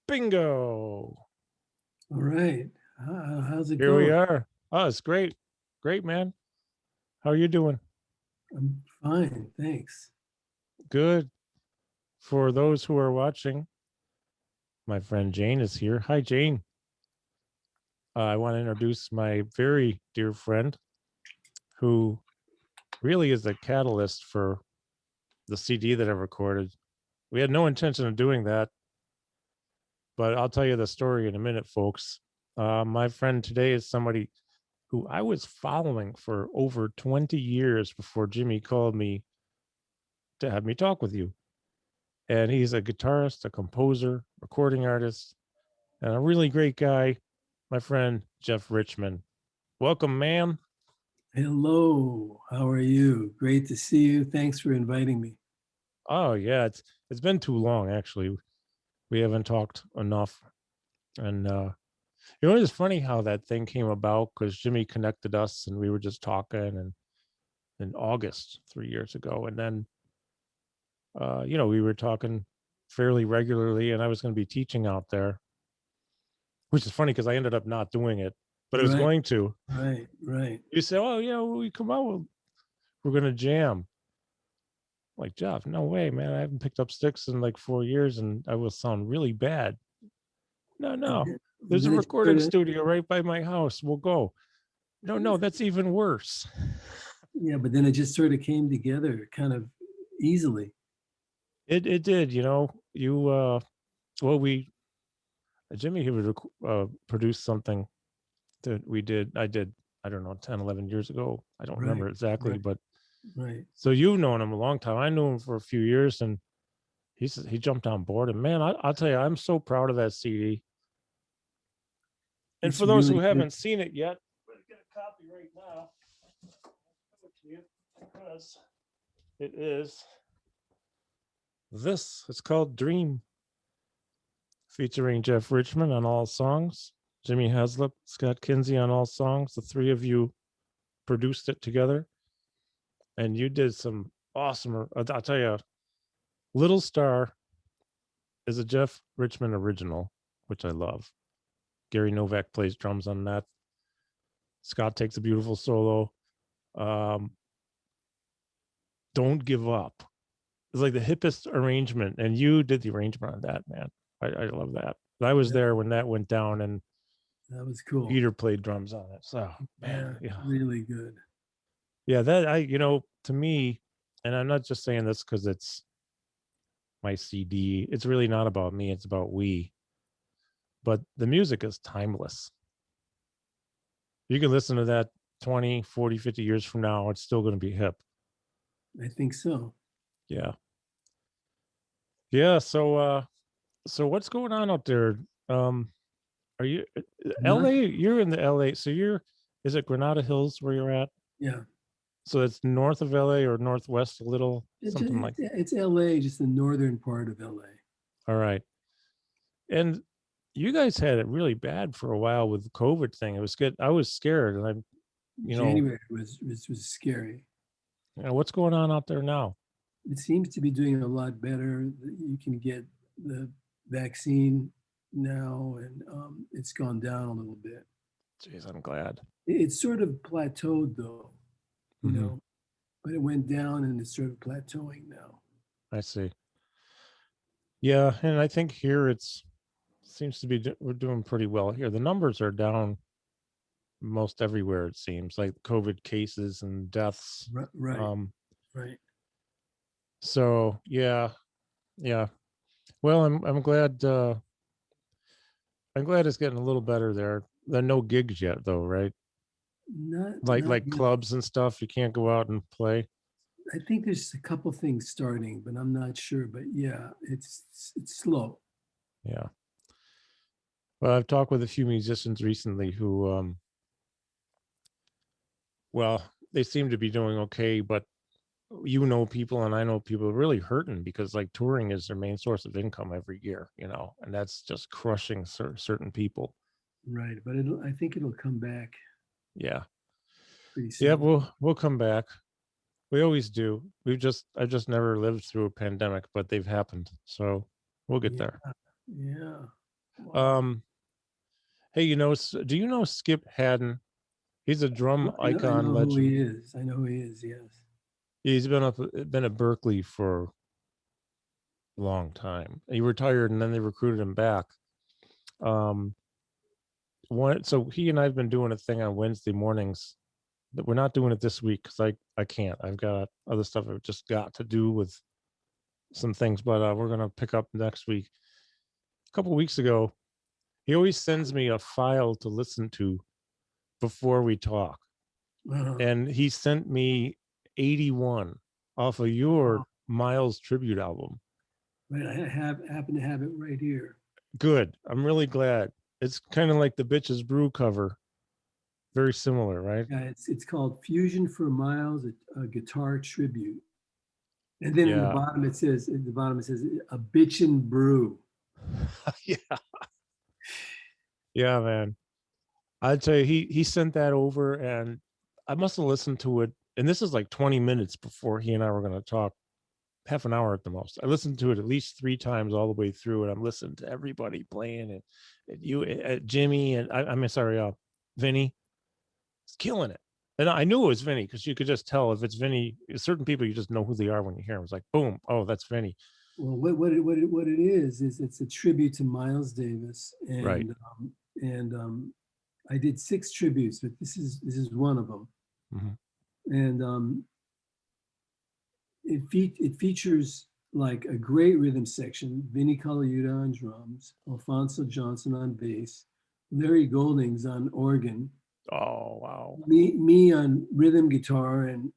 Bingo. All right. How's it Here we going? are. Oh, it's great. Great, man. How are you doing? I'm fine, thanks. Good. For those who are watching, my friend Jane is here. Hi, Jane. I want to introduce my very dear friend who really is the catalyst for the CD that I recorded. We had no intention of doing that, but I'll tell you the story in a minute, folks. My friend today is somebody who I was following for over 20 years before Jimmy called me to have me talk with you. And he's a guitarist, a composer, recording artist, and a really great guy, my friend Jeff Richman. Welcome, man. Hello, how are you? Great to see you. Thanks for inviting me. Oh yeah, it's been too long actually. We haven't talked enough. And it's funny how that thing came about because Jimmy connected us and we were just talking and in August 3 years ago. And then we were talking fairly regularly and I was going to be teaching out there, which is funny because I ended up not doing it, but I was Right, going to. right. You say, oh, yeah, when we come out, we're going to jam. I'm like, Jeff, no way, man. I haven't picked up sticks in like 4 years and I will sound really bad. And No. then, and There's a then it recording sort of, studio right by my house. We'll go. No, that's even worse. yeah, but then it just sort of came together kind of easily. It did, you, well, Jimmy, he would produce something that I did, I don't know, 10, 11 years ago. I don't Right, remember exactly, right, but right. so you've known him a long time. I knew him for a few years and he jumped on board. And man, I'll tell you, I'm so proud of that CD. And It's for those who really good. haven't seen it yet, I'm going to get a copy right now. I'll to you because it is this. It's called Dream, featuring Jeff Richman on all songs, Jimmy Haslip, Scott Kinsey on all songs. The three of you produced it together. And you did some awesome, I'll tell you, Little Star is a Jeff Richman original, which I love. Gary Novak plays drums on that. Scott takes a beautiful solo. Um, Don't Give Up. It's like the hippest arrangement, and you did the arrangement on that, man. I love that. I was That, there when that went down, and that was cool. Peter played drums on it. So, man, Yeah, yeah, really good. yeah. That to me, and I'm not just saying this because it's my CD. It's really not about me. It's about we. But the music is timeless. You can listen to that 20, 40, 50 years from now. It's still going to be hip. I think so. Yeah. Yeah. So what's going on out there? Um, are you LA? Not, You're in the LA. So is it Granada Hills where you're at? yeah. So it's north of LA or northwest a little, something like. It's LA, just the northern part of LA. All right. And you guys had it really bad for a while with the COVID thing. It was good. I was scared, and you know, January was scary. what's going on out there now? It seems to be doing a lot better. You can get the vaccine now, and it's gone down a little bit. Jeez, I'm glad. It's sort of plateaued, though, you Mm-hmm. know, but it went down and it's sort of plateauing now. I see. Yeah, and I think here it's seems to be we're doing pretty well here. The numbers are down most everywhere. It seems like COVID cases and deaths. Right, Um, right. so yeah. Well, I'm glad. I'm glad it's getting a little better there. There are no gigs yet, though, right? Not Like yet. clubs and stuff. You can't go out and play. I think there's a couple things starting, but I'm not sure. But yeah, it's slow. Yeah. Well, I've talked with a few musicians recently who, well, they seem to be doing okay, but people and I know people really hurting because like touring is their main source of income every year, and that's just crushing certain people. Right, but I think it'll come back Yeah. pretty Yeah, soon. we'll come back. We always do. I've just never lived through a pandemic, but they've happened. So we'll get Yeah, there. yeah. Wow. Hey, do you know Skip Haddon? He's a drum I icon know who legend. he is. I know who he is. Yes. He's been at Berkeley for a long time. He retired and then they recruited him back. Um, so he and I've been doing a thing on Wednesday mornings. That we're not doing it this week because I can't. I've got other stuff I've just got to do with some things, but we're gonna pick up next week. A couple weeks ago, he always sends me a file to listen to before we talk, Uh, and he sent me 81 off of your wow. Miles tribute album. Right. I happen to have it right here. Good. I'm really glad. It's kind of like the Bitches Brew cover. Very similar, right? Yeah, it's called Fusion for Miles, a guitar tribute. And then in the Yeah. bottom it says, a Bitchin Brew. Yeah. Yeah, man. I'd say he sent that over and I must have listened to it. And this is like 20 minutes before he and I were going to talk, half an hour at the most. I listened to it at least 3 times all the way through, and I'm listening to everybody playing and you, Jimmy, and I'm sorry, Vinny, is killing it. And I knew it was Vinny because you could just tell if it's Vinny. Certain people you just know who they are when you hear them. It's like boom, oh, that's Vinny. Well, what it is it's a tribute to Miles Davis, Right. and I did 6 tributes, but this is one of them, Mm-hmm. and it features like a great rhythm section: Vinny Colaiuta on drums, Alfonso Johnson on bass, Larry Goldings on organ, Oh wow. me on rhythm guitar, and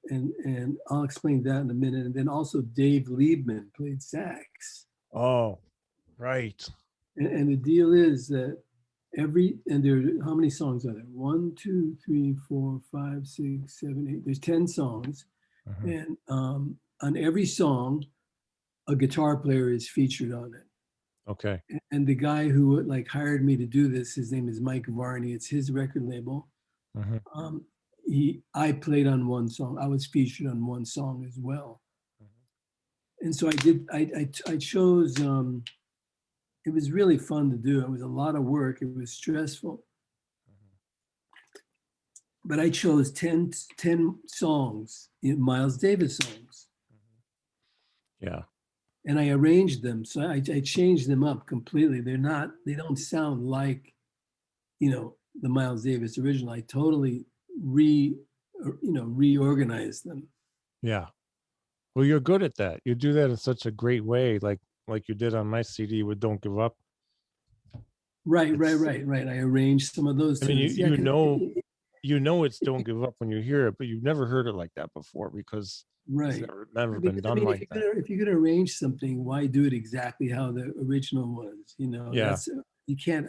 I'll explain that in a minute, and then also Dave Liebman played sax. Oh, right. And the deal is that how many songs are there? 1, 2, 3, 4, 5, 6, 7, 8. There's 10 songs. Mm-hmm. And on every song, a guitar player is featured on it. Okay. And the guy who like hired me to do this, his name is Mike Varney. It's his record label. Mm-hmm. Um, I played on one song. I was featured on one song as well. And so I chose, it was really fun to do. It was a lot of work. It was stressful. But I chose 10 songs, Miles Davis songs, Yeah. and I arranged them. So I changed them up completely. They don't sound like, the Miles Davis original. I totally reorganized them. Yeah. Well, you're good at that. You do that in such a great way, like you did on my CD with "Don't Give Up." Right. It's, I arranged some of those I mean, tunes. Yeah, it's "Don't Give Up" when you hear it, but you've never heard it like that before because it's right. never been Because I done mean, like that. if you're gonna arrange something, why do it exactly how the original was? Yeah. That's you can't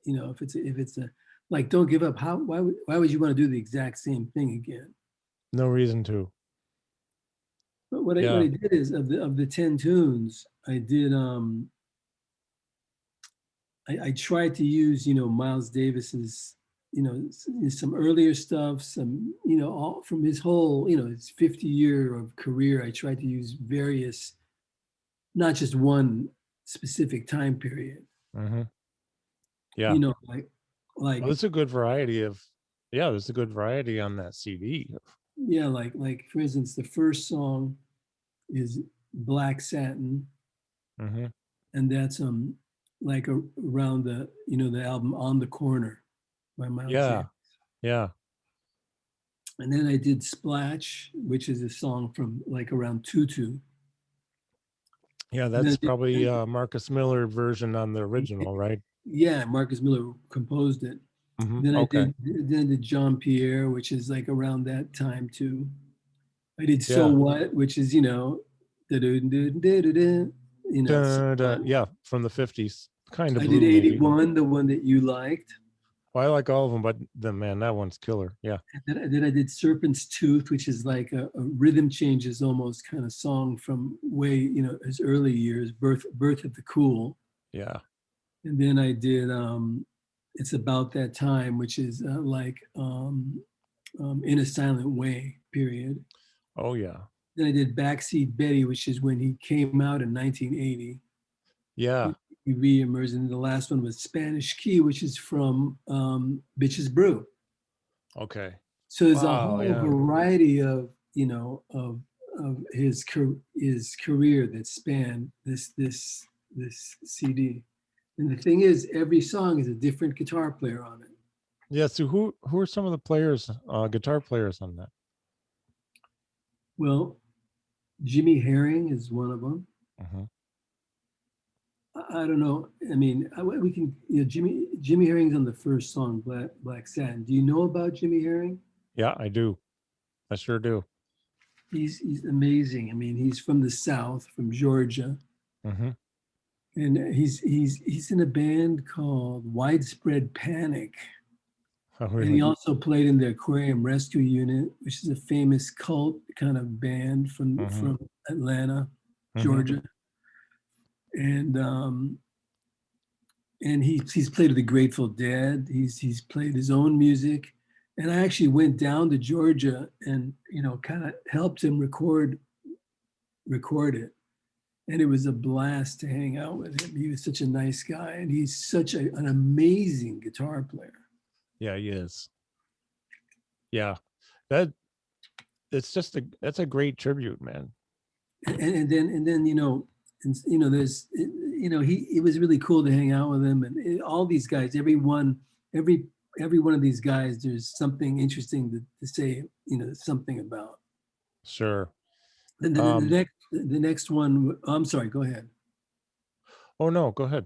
if it's a like don't give up. Why would you want to do the exact same thing again? No reason to. But what Yeah. I did is of the 10 tunes, I did I tried to use Miles Davis's some earlier stuff, some all from his whole his 50-year of career. I tried to use various, not just one specific time period. Mm-hmm. Yeah. You know, like Well, like there's a good variety of. Yeah, there's a good variety on that CD. yeah, like for instance, the first song is Black Satin, Mm-hmm. and that's like around the album On the Corner by Miles Yeah. Davis. Yeah. And then I did Splash, which is a song from like around Tutu. Yeah. And then That's probably Marcus Miller version on the original, right? yeah, Marcus Miller composed it. Mm-hmm. Then Okay. I did John Pierre, which is like around that time too. I did So Yeah. What, which is So What. Yeah, from the 50s. Kind of I did blue, maybe. 81, the one that you liked. Well, I like all of them, but man, that one's killer. Yeah. And then I did Serpent's Tooth, which is like a rhythm changes almost kind of song from way, his early years, Birth of the Cool. Yeah. And then I did It's About That Time, which is In a Silent Way, period. Oh, yeah. Then I did Backseat Betty, which is when he came out in 1980. Yeah. he re-emerged. And the last one was Spanish Key, which is from Bitch's Brew. Okay. So there's a Wow. whole Yeah. variety of, you know, of his career that spanned this CD. And the thing is, every song is a different guitar player on it. Yeah. So who are some of the players, guitar players on that? Well, Jimmy Herring is one of them. Hmm. I don't know. I mean, we can. You know, Jimmy Herring's on the first song, Black Satin. Do you know about Jimmy Herring? Yeah, I do. I sure do. He's amazing. I mean, he's from the South, from Georgia, Hmm. and he's in a band called Widespread Panic. Oh, And he really? also played in the Aquarium Rescue Unit, which is a famous cult kind of band Hmm. from Atlanta, Hmm. Georgia. And he's played with the Grateful Dead. He's played his own music, and I actually went down to Georgia and kind of helped him record it, and it was a blast to hang out with him. He was such a nice guy, and he's such an amazing guitar player. Yeah, he is. Yeah, that that's a great tribute, man. And then there's it was really cool to hang out with him, and all these guys, every every one of these guys, there's something interesting to say, something about. Sure. Then Um. the next one, I'm sorry, go ahead. Oh no, go ahead.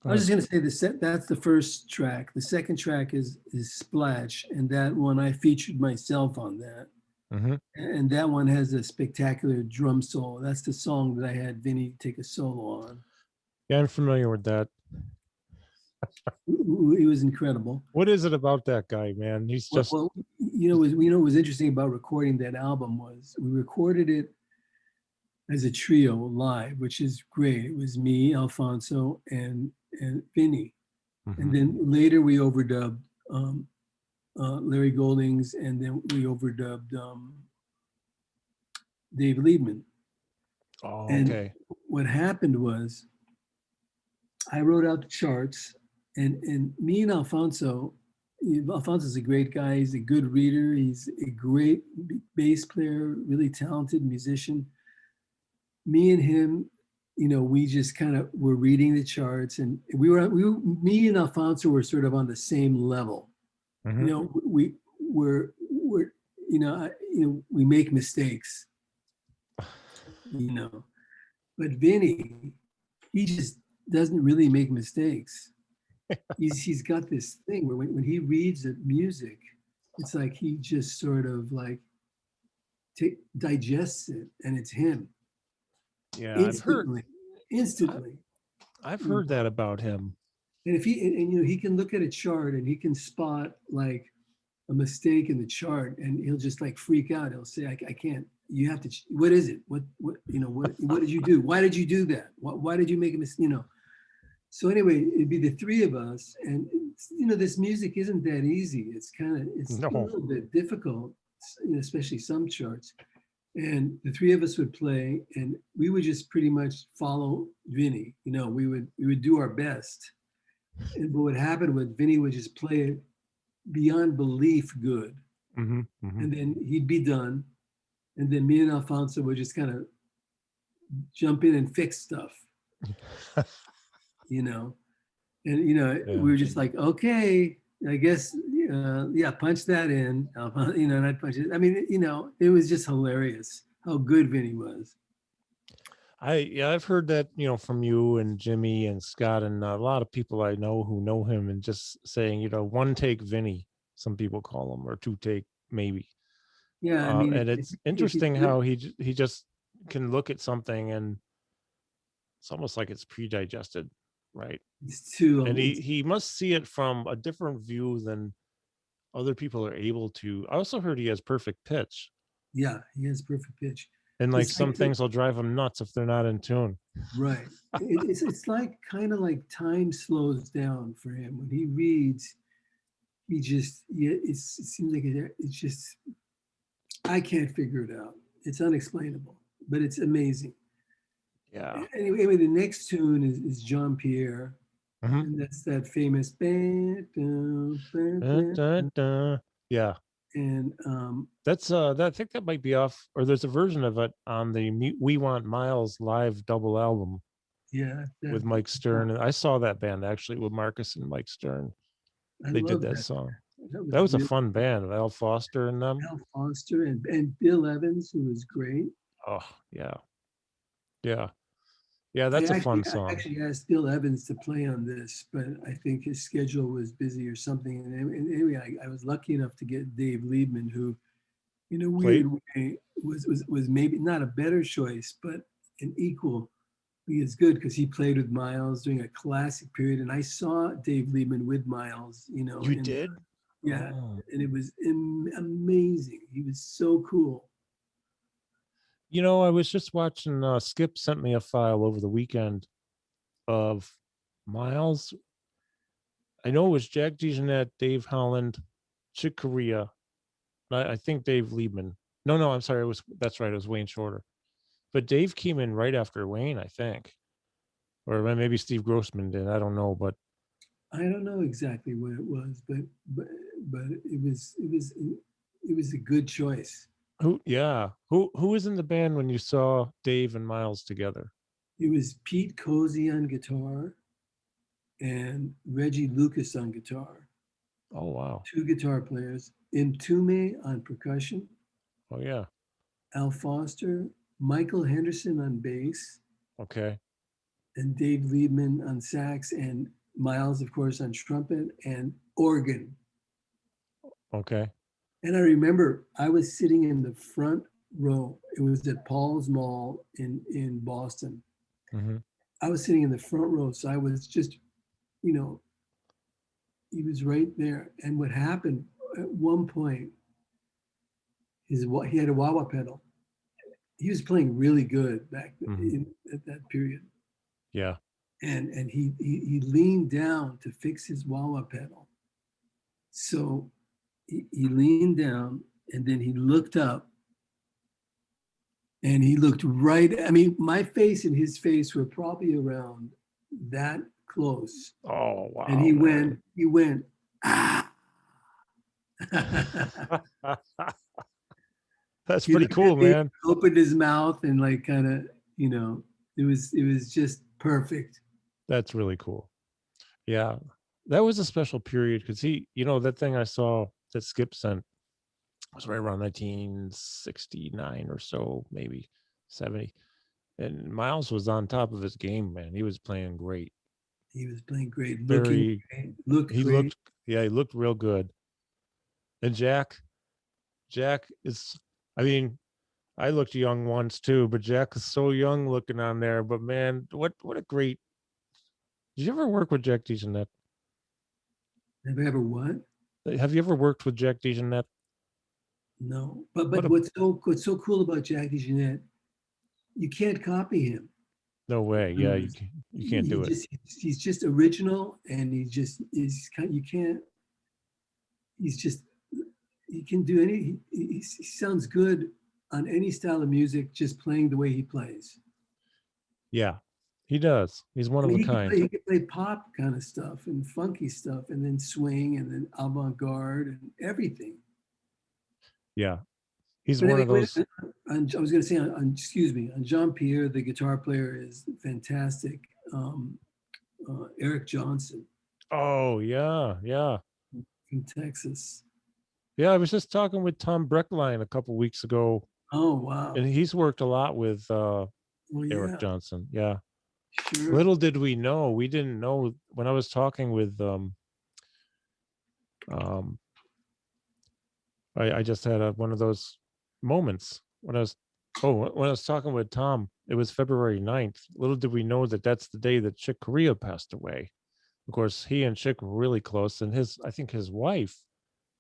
Go I was ahead. just going to say that's the first track. The second track is Splash, and that one I featured myself on that. Hmm. And that one has a spectacular drum solo. That's the song that I had Vinny take a solo on. Yeah, I'm familiar with that. It was incredible. What is it about that guy, man? He's just Well, what was interesting about recording that album was we recorded it as a trio live, which is great. It was me, Alfonso, and Vinny. And Mhm. then later we overdubbed Larry Goldings, and then we overdubbed Dave Liebman. Oh, And okay. what happened was I wrote out the charts, and me and Alfonso's a great guy. He's a good reader. He's a great bass player, really talented musician. Me and him, we just kind of were reading the charts, and me and Alfonso were sort of on the same level. Hmm. We're we make mistakes, but Vinny, he just doesn't really make mistakes. He's got this thing where when he reads the music, it's like he just sort of like digests it, and it's him Yeah, instantly, I- instantly. I've You heard know? that about him. And if he can look at a chart and he can spot like a mistake in the chart, and he'll just like freak out. He'll say, I can't. You have to. What is it? What did you do? Why did you do that? Why did you make a mistake? So anyway, it'd be the three of us, and this music isn't that easy. It's a No. little bit difficult, especially some charts. And the three of us would play, and we would just pretty much follow Vinny. We would do our best. But what happened was Vinny would just play it beyond belief good, Hmm. Hmm. and then he'd be done, and then me and Alfonso would just kind of jump in and fix stuff, you know. And we Yeah. were just like, okay, I guess, yeah, punch that in, and I'd punch it. I mean, it was just hilarious how good Vinny was. I've heard that, from you and Jimmy and Scott and a lot of people I know who know him, and just saying, one take Vinny, some people call him, or two take maybe. Yeah, I mean, And it's if you interesting do it, how he just can look at something and it's almost like it's pre-digested, right? it's too, And he must see it from a different view than other people are able to. I also heard he has perfect pitch, yeah, he has perfect pitch. and like It's some like, things will drive him nuts if they're not in tune. right. It's like kind of like time slows down for him when he reads. He just, yeah, it seems like it's just, I can't figure it out. It's unexplainable, but it's amazing. Yeah. Anyway, the next tune is John Pierre, Mhm. and that's that famous band, Dun, dun, dun. Yeah. and That's I think that might be off, or there's a version of it on the We Want Miles live double album yeah, with Mike Stern. And I saw that band actually with Marcus and Mike Stern. I They did love that that. song. That That was was a really fun band. Al Foster and them. Al Foster and Bill Evans, who was great. Oh yeah, yeah, yeah. I That's a actually fun I song. actually asked Bill Evans to play on this, but I think his schedule was busy or something. And anyway, I was lucky enough to get Dave Liebman, who, in a weird Played. way, was maybe not a better choice, but an equally as good because he played with Miles during a classic period. And I saw Dave Liebman with Miles, You in did? yeah, Oh, and it was amazing. He was so cool. I was just watching. Skip sent me a file over the weekend of Miles. I know it was Jack DeJohnette, Dave Holland, Chick Corea. I think Dave Liebman. No, I'm sorry. That's right. It was Wayne Shorter. But Dave came in right after Wayne, I think, or maybe Steve Grossman did. I don't know, but I don't know exactly what it was, but but it was a good choice. who? Yeah, who was in the band when you saw Dave and Miles together? It was Pete Cozy on guitar and Reggie Lucas on guitar, Oh wow. two guitar players. Intume on percussion, Oh yeah. Al Foster, Michael Henderson on bass, Okay. and Dave Liebman on sax, and Miles, of course, on trumpet and organ. Okay. And I remember I was sitting in the front row. It was at Paul's Mall in Boston. Hmm. I was sitting in the front row, so I was just, you know, he was right there. And what happened at one point, he had a wah wah pedal. He was playing really good back Hmm. at that period, Yeah. and he leaned down to fix his wah wah pedal. So he leaned down, and then he looked up, and he looked right. I mean, my face and his face were probably around that close, Oh and wow, man. he went, ah. That's He pretty looked at cool, me, man. opened his mouth, and like kind of, it was just perfect. That's really cool. Yeah. That was a special period because that thing I saw that Skip sent was right around 1969 or so, maybe 70. And Miles was on top of his game, man. He was playing great. He was playing great, looking Very, great, looked he great. looked, yeah, he looked real good. And Jack is, I mean, I looked young once too, but Jack is so young looking on there. But man, what a great. Did you ever work with Jack DeJohnette? Have I ever what? Have you ever worked with Jack DeJohnette? No, but What a what's so cool about Jackie Jeanette, you can't copy him. no way. Yeah, you can't He do it. just he's just original, and he just is kind. You can't. He's just he can do any. He sounds good on any style of music, just playing the way he plays. Yeah, he does. He's one I of mean, a he can play kind. he can play pop kind of stuff and funky stuff, and then swing, and then avant garde, and everything. Yeah, he's But one anyway, of those. I was going to say, excuse me, on Jean Pierre, the guitar player is fantastic. Eric Johnson Oh yeah, yeah, from Texas. yeah. I was just talking with Tom Breckline a couple weeks ago, Oh and wow! he's worked a lot with Oh Eric yeah, Johnson. Yeah. sure. Little did we know, we didn't know when I was talking with um I just had one of those moments when I was talking with Tom. It was February 9th. Little did we know that that's the day that Chick Corea passed away. Of course, he and Chick were really close, and I think his wife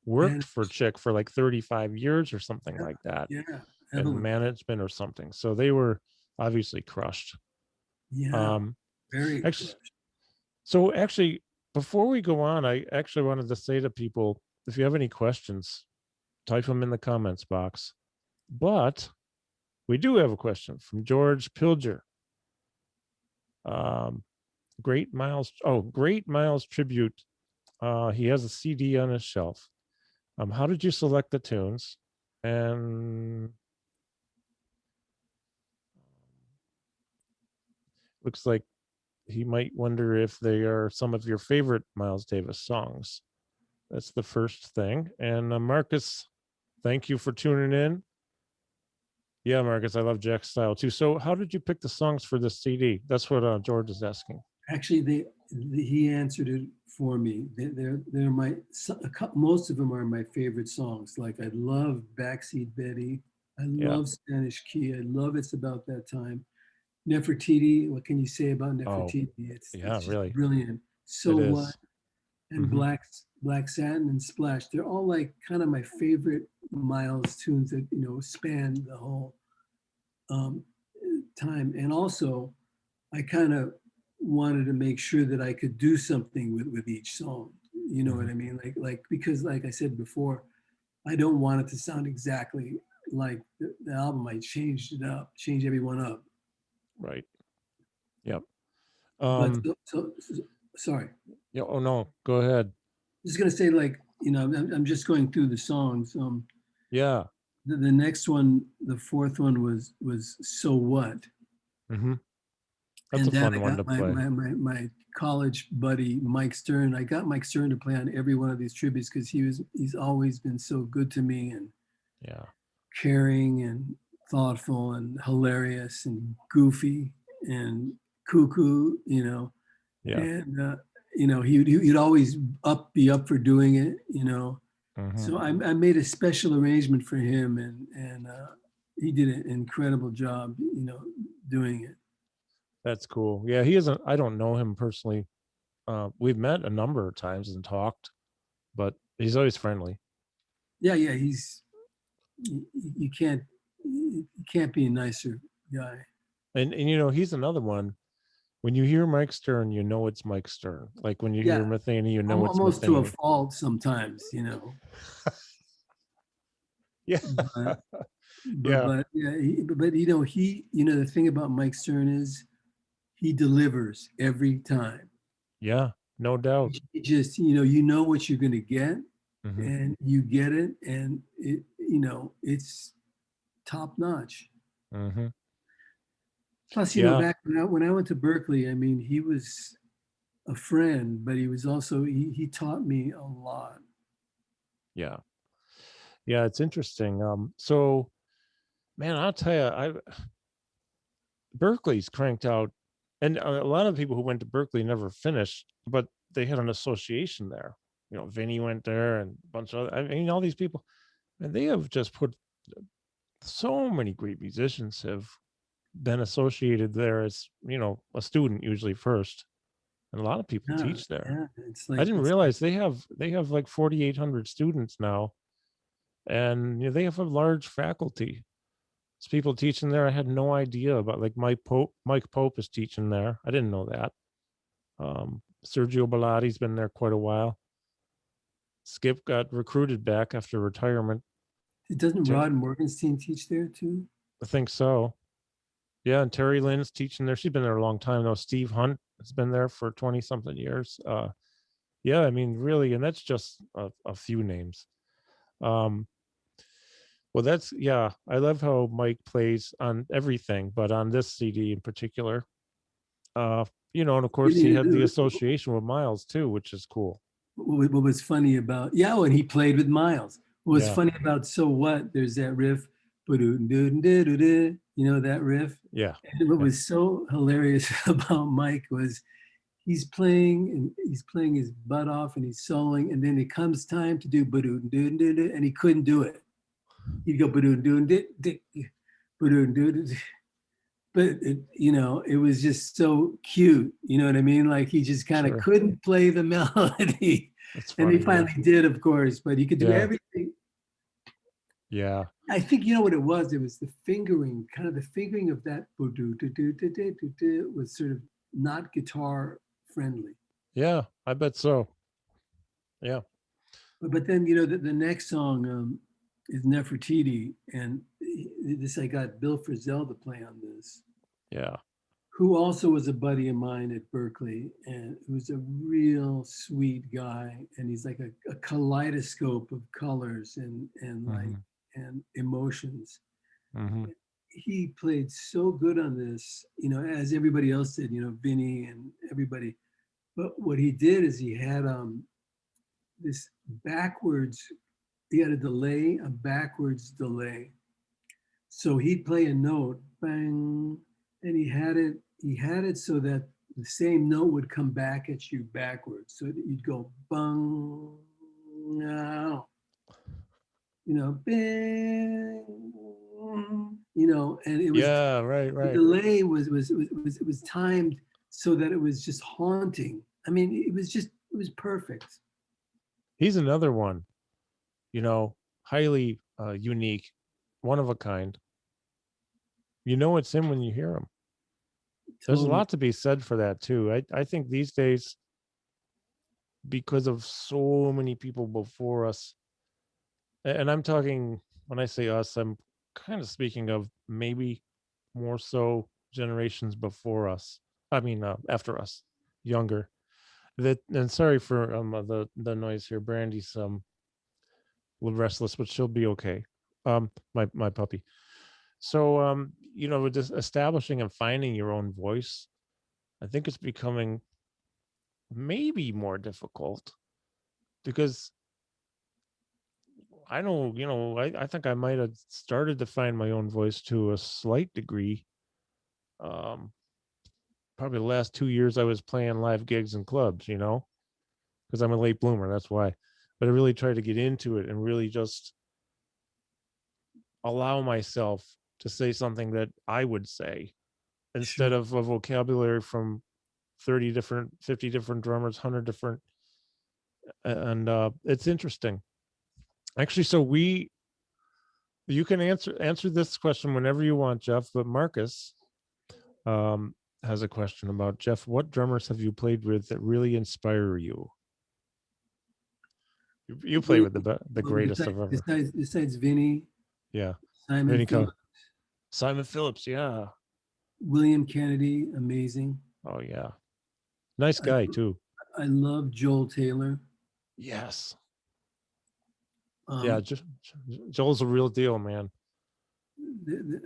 And worked for Chick for like 35 years or something yeah, like that yeah, in Evelyn. management or something. So they were obviously crushed. Yeah, Um, very actually, crushed. so actually, before we go on, I actually wanted to say to people, if you have any questions, type them in the comments box. But we do have a question from George Pilger. Um, Great Miles tribute. He has a CD on his shelf. How did you select the tunes? And looks like he might wonder if they are some of your favorite Miles Davis songs. That's the first thing. And Marcus, thank you for tuning in. Yeah, Marcus, I love Jack's style too. So, how did you pick the songs for this CD? That's what George is asking. Actually, he answered it for me. They're most of them are my favorite songs. Like I love Backseat Betty. I Yeah. love Spanish Key. I love It's About That Time. Nefertiti. What can you say about Oh, Nefertiti? yeah, It's just really. brilliant. So It What is. and Mm-hmm. Black Satin and Splash. They're all like kind of my favorite Miles tunes that span the whole um, time. And also, I kind of wanted to make sure that I could do something with each song. You know Mm-hmm. what I mean? Like because like I said before, I don't want it to sound exactly like the album. I changed it up, change everyone up. Right. Yep. But Um, sorry, yeah, oh no, go ahead. just gonna say like I'm just going through the songs. Yeah. The next one, the fourth one was So What, Mm-hmm. That's and a then fun I one got to play. my college buddy Mike Stern. I got Mike Stern to play on every one of these tributes because he's always been so good to me and Yeah. caring and thoughtful and hilarious and goofy and cuckoo, Yeah. and he'd always be up for doing it, Mm-hmm. So I made a special arrangement for him, and he did an incredible job, doing it. That's cool. Yeah, he isn't. I don't know him personally. We've met a number of times and talked, but he's always friendly. Yeah, yeah, you can't be a nicer guy. And he's another one. When you hear Mike Stern, you know it's Mike Stern. Like when you Yeah, hear Metheny, you know it's almost to a Metheny. fault sometimes, Yeah. but Yeah. yeah, the thing about Mike Stern is he delivers every time. Yeah. No doubt. He just what you're going to get, Mm-hmm. and you get it, and it's top notch. Mm-hmm. Plus, Yeah. back when I went to Berkeley, I mean, he was a friend, but he was also he taught me a lot. Yeah. Yeah. It's interesting. So man, I'll tell you, I Berkeley's cranked out, and a lot of people who went to Berkeley never finished, but they had an association there. Vinny went there, and a bunch of other, I mean, all these people, and they have just put so many great musicians have been associated there as a student usually first, and a lot of people Yeah, teach there. yeah. It's I like didn't realize they have like 4,800 students now, and they have a large faculty. There's people teaching there I had no idea about. Like Mike Pope is teaching there. I didn't know that. Sergio Bellatti's been there quite a while. Skip got recruited back after retirement. doesn't Rod Morgenstein teach there too? I think so. Yeah, and Terry Lynn's teaching there. She's been there a long time though. Steve Hunt has been there for 20 something years. Yeah, I mean, really, and that's just a few names. Um, well, yeah, I love how Mike plays on everything, but on this CD in particular. Uh, and of course he had the association with Miles too, which is cool. What was funny about when he played with Miles. What was Yeah, funny about So What? There's that riff, that riff. yeah, And what yeah. was so hilarious about Mike was he's playing and he's playing his butt off and he's soloing, and then it comes time to do and he couldn't do it. He'd go but it was just so cute. You know what I mean? Like he just kind of Sure. couldn't play the melody, That's and he funny. Yeah, finally did, of course. But he could do yeah, everything. yeah, I think you know what it was. It was the fingering, kind of the fingering of that was sort of not guitar friendly. yeah. I bet so. Yeah, But then the next song is Nefertiti, and this I got Bill Frisell to play on this, yeah. who also was a buddy of mine at Berkeley, and who's a real sweet guy. And he's like a kaleidoscope of colors and like Mm-hmm. and emotions. Mm-hmm. He played so good on this, as everybody else did, Vinny and everybody. But what he did is he had this backwards, he had a backwards delay. So he'd play a note, bang, and he had it so that the same note would come back at you backwards. So you'd go bang, now, bang, and it was Yeah, right, the right. delay was timed so that it was just haunting. I mean, it was perfect. He's another one, highly unique, one of a kind. You know it's him when you hear him. There's a Totally. lot to be said for that too. I think these days, because of so many people before us, and I'm talking, when I say us, I'm kind of speaking of maybe more so generations before us. I mean, after us, younger. That, and sorry for the noise here. Brandy's a little restless, but she'll be okay. My puppy. So with just establishing and finding your own voice, I think it's becoming maybe more difficult because I know, I think I might have started to find my own voice to a slight degree. Um, Probably the last 2 years I was playing live gigs in clubs, because I'm a late bloomer. That's why. But I really tried to get into it and really just allow myself to say something that I would say instead Sure. of a vocabulary from 30 different, 50 different drummers, 100 different. And it's interesting. Actually, so you can answer this question whenever you want, Jeff, but Marcus um, has a question about Jeff. What drummers have you played with that really inspire you? You play with the Well, greatest of ever. besides Vinny, Yeah. Simon Vinny Phillips, Simon Phillips. Yeah. William Kennedy, amazing. Oh, yeah. Nice I, guy, too. I love Joel Taylor. Yes. Yeah. Um, Joel's a real deal, man. the,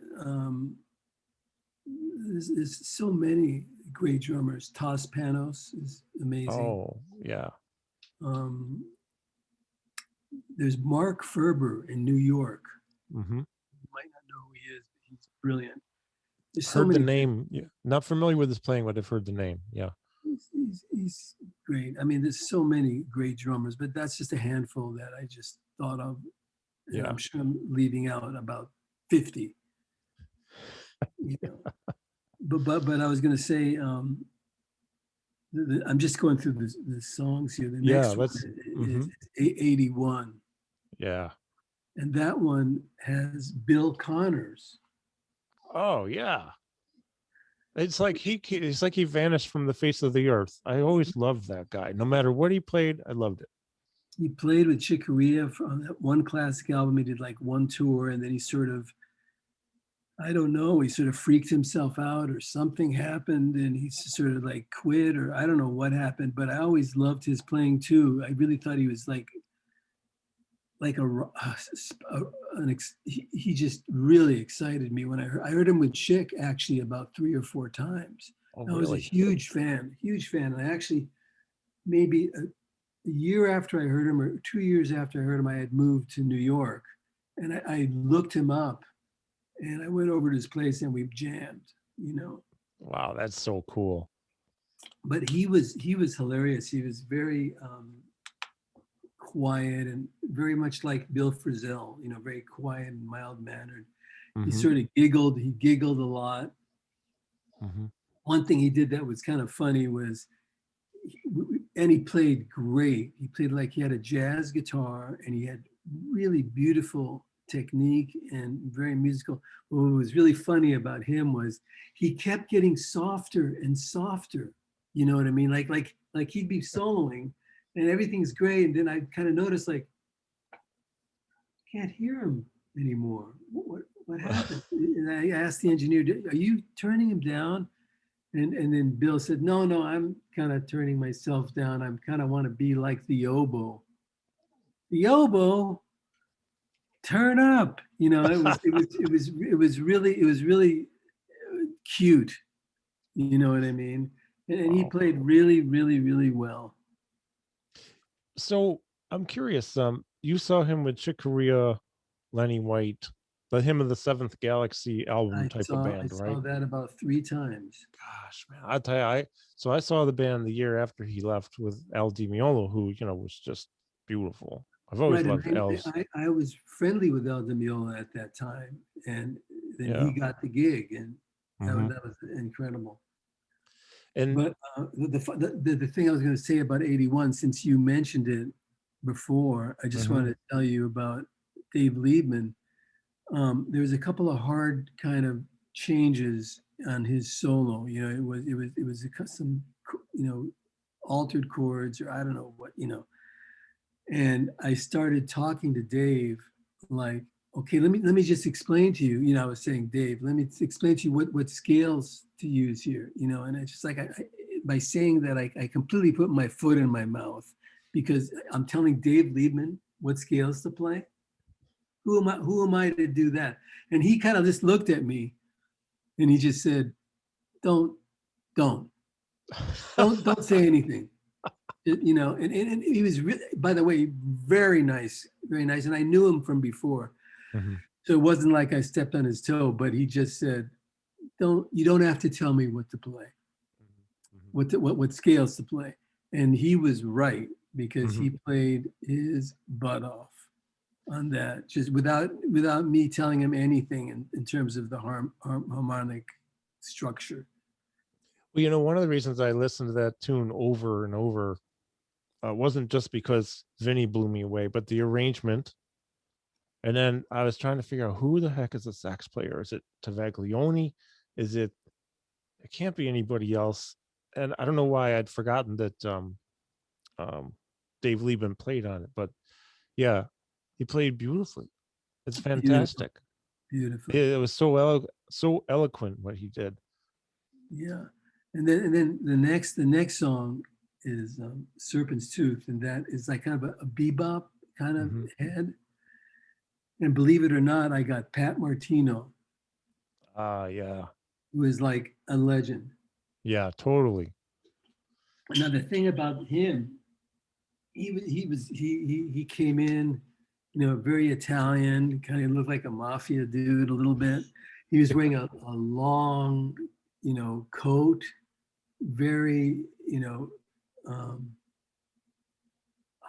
there's so many great drummers. Toss Panos is amazing. Oh, yeah. Um, there's Mark Ferber in New York. Mm-hmm. You might not know who he is, but he's brilliant. There's so Heard the many. name. Yeah. Not familiar with his playing, but I've heard the name. Yeah. He's great. I mean, there's so many great drummers, but that's just a handful that I just thought of, and Yeah. I'm sure I'm leaving out about 50. You know, but I was going to say, I'm just going through the songs here. The Yeah. next one Let's. is Mm-hmm. 81, Yeah. and that one has Bill Connors. Oh, yeah. It's like he vanished from the face of the earth. I always loved that guy. No matter what he played, I loved it. He played with Chick Corea on that one classic album. He did like one tour, and then he sort of, I don't know, he sort of freaked himself out or something happened and he sort of like quit or I don't know what happened, but I always loved his playing too. I really thought he was like he just really excited me when I heard him with Chick actually about 3 or 4 times. Oh, I was a really? huge fan. And I actually maybe a year after I heard him or 2 years after I heard him, I had moved to New York and I looked him up and I went over to his place and we jammed. Wow, that's so cool. But he was hilarious. He was very quiet and very much like Bill Frisell, very quiet and mild mannered. He Mm-hmm. sort of giggled. He giggled a lot. Mm-hmm. One thing he did that was kind of funny was, and he played great. He played like he had a jazz guitar and he had really beautiful technique and very musical. But what was really funny about him was he kept getting softer and softer. You know what I mean? Like he'd be soloing and everything's great. And then I kind of noticed like, I can't hear him anymore. What happened? And I asked the engineer, are you turning him down? And then Bill said, no, I'm kind of turning myself down. I'm kind of want to be like the oboe. The oboe, turn up. It was really cute. You know what I mean? And he Wow. played really, really, really well. So I'm curious. You saw him with Chick Corea, Lenny White, the Hymn of the Seventh Galaxy album I type of saw I band, saw right? that about 3 times. Gosh, man, I tell you, I saw the band the year after he left with Al Di Meola, who was just beautiful. I've always Right, and loved Al's. I was friendly with El Demiola at that time, and then Yeah. he got the gig, and Hmm. that was incredible. And But the thing I was going to say about 81, since you mentioned it before, I just mhm, wanted to tell you about Dave Liebman. There was a couple of hard kind of changes on his solo. It was some altered chords, or I don't know what. And I started talking to Dave, like, okay, let me just explain to you. I was saying, Dave, let me explain to you what scales to use here. And it's just like by saying that, I completely put my foot in my mouth, because I'm telling Dave Liebman what scales to play. Who am I to do that? And he kind of just looked at me, and he just said, don't don't don't say anything. And he was really, by the way, very nice, very nice. And I knew him from before. mhm, So it wasn't like I stepped on his toe, but he just said, you don't have to tell me what to play, mhm, what scales to play. And he was right, because mhm. he played his butt off on that, just without me telling him anything in terms of the harmonic structure. Well, one of the reasons I listened to that tune over and over wasn't just because Vinny blew me away, but the arrangement. And then I was trying to figure out who the heck is the sax player. Is it Tavaglione? Is it? It can't be anybody else. And I don't know why I'd forgotten that um, Dave Liebman played on it, but yeah, he played beautifully. It's Beautiful, fantastic. beautiful. It was so eloquent what he did. Yeah. And then the next song is Serpent's Tooth, and that is like kind of a bebop kind of Hmm. head. And believe it or not, I got Pat Martino, Yeah, who is like a legend. yeah, totally. Now the thing about him, he came in, very Italian, kind of looked like a mafia dude a little bit. He was wearing a long, coat, very, um,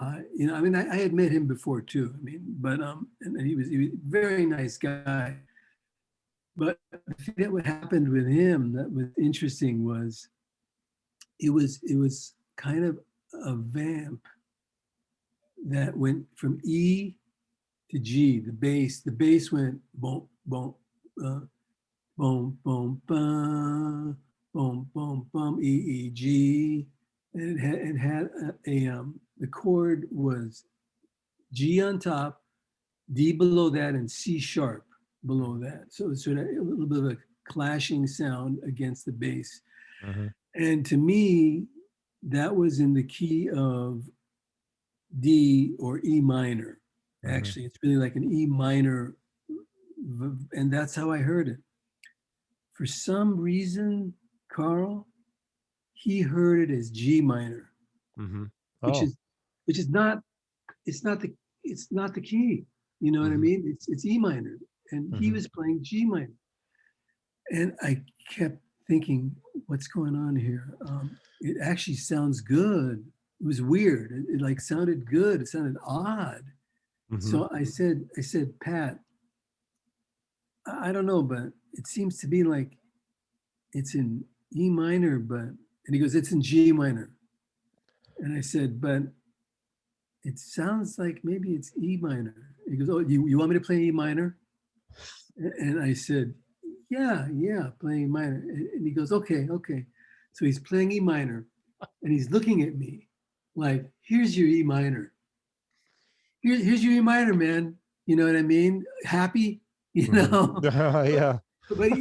I mean, I had met him before too. I mean, but and he was a very nice guy. But the thing that what happened with him that was interesting was it was kind of a vamp that went from E to G. The bass went boom boom boom boom boom boom boom boom E, and it had the chord was G on top, D below that, and C sharp below that. So it's sort of a little bit of a clashing sound against the bass. Hmm. And to me, that was in the key of D or E minor. Hmm. Actually, it's really like an E minor, and that's how I heard it. For some reason, Carl, he heard it as G minor, Hmm. which Oh. is which is not it's not the key. You know what I Hmm. mean? It's E minor, and he Hmm. was playing G minor, and I kept thinking, what's going on here? It actually sounds good. It was weird. It like sounded good. It sounded odd. Hmm. So I said, Pat, I don't know, but it seems to be like it's in E minor, and he goes, it's in G minor. And I said, but it sounds like maybe it's E minor. He goes, oh, you want me to play E minor? And I said, yeah, playing E minor. And he goes, okay. So he's playing E minor, and he's looking at me like, here's your E minor. Here's your E minor, man. You know what I mean? Happy, you Hmm. know? Yeah. but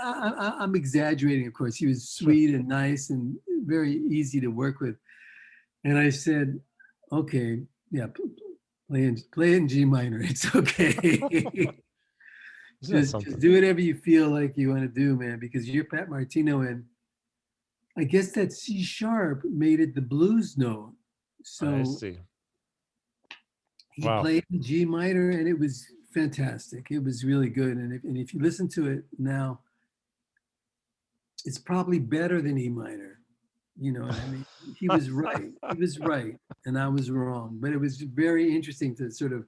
I'm exaggerating, of course. He was Sure. sweet and nice and very easy to work with. And I said, okay, yeah, play in G minor. It's okay. Isn't that Just something? do whatever you feel like you want to do, man, because you're Pat Martino, and I guess that C sharp made it the blues note. I So see. he Wow. played in G minor, and it was fantastic. It was really good. And if you listen to it now, it's probably better than E minor. You know what I mean? He was right. He was right, and I was wrong. But it was very interesting to sort of,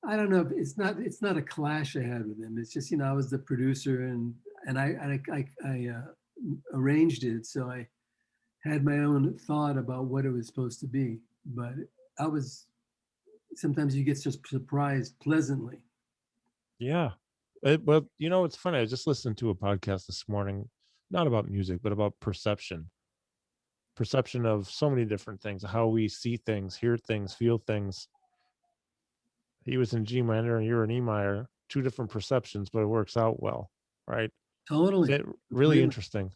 I don't know, if it's not a clash I had with him. It's just, I was the producer, and I arranged it, so I had my own thought about what it was supposed to be. But I was sometimes you get just surprised pleasantly. Yeah. Well, it's funny. I just listened to a podcast this morning, not about music, but about perception of so many different things, how we see things, hear things, feel things. He was in G minor and you're in E minor, two different perceptions, but it works out well, right? Totally, Really completely. interesting.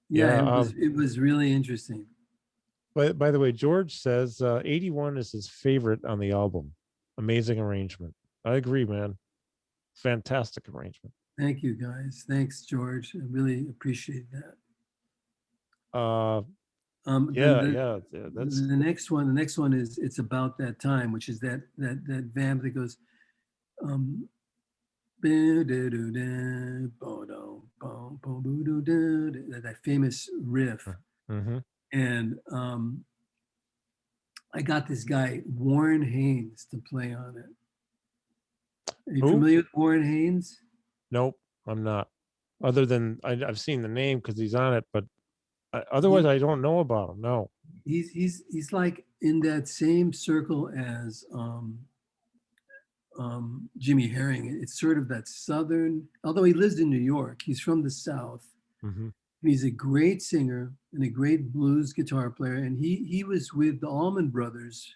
Yeah, Yeah. it was really interesting. By the way, George says 81 is his favorite on the album. Amazing arrangement. I agree, man. Fantastic arrangement. Thank you, guys. Thanks, George. I really appreciate that. Uh, Um, the, yeah, the yeah, yeah. That's the next one is it's about that time, which is that vamp that goes that famous riff. mm-hmm. And I got this guy Warren Haynes to play on it. Are you Who? familiar with Warren Haynes? Nope, I'm not. Other than I've seen the name because he's on it, but otherwise He I don't know about him. No. he's like in that same circle as Jimmy Herring. It's sort of that southern, although he lives in New York, he's from the South. Mm-hmm. And he's a great singer and a great blues guitar player. And he was with the Allman Brothers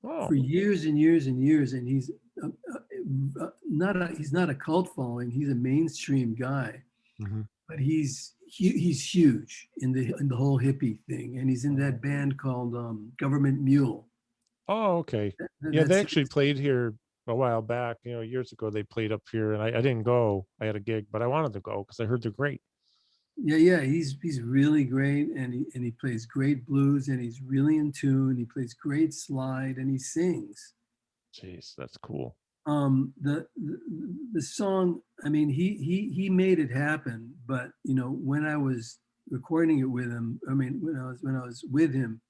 Oh. for years and years and years. And he's not a cult following. He's a mainstream guy, Mm-hmm. but he's huge in the whole hippie thing. And he's in that band called Government Mule. Oh, okay. Yeah, they That's actually played here a while back. Years ago they played up here, and I didn't go. I had a gig, but I wanted to go because I heard they're great. yeah. He's really great, and he plays great blues, and he's really in tune. He plays great slide, and he sings. Jeez, that's cool. The song, I mean, he made it happen. But when I was recording it with him, I mean, when I was with him,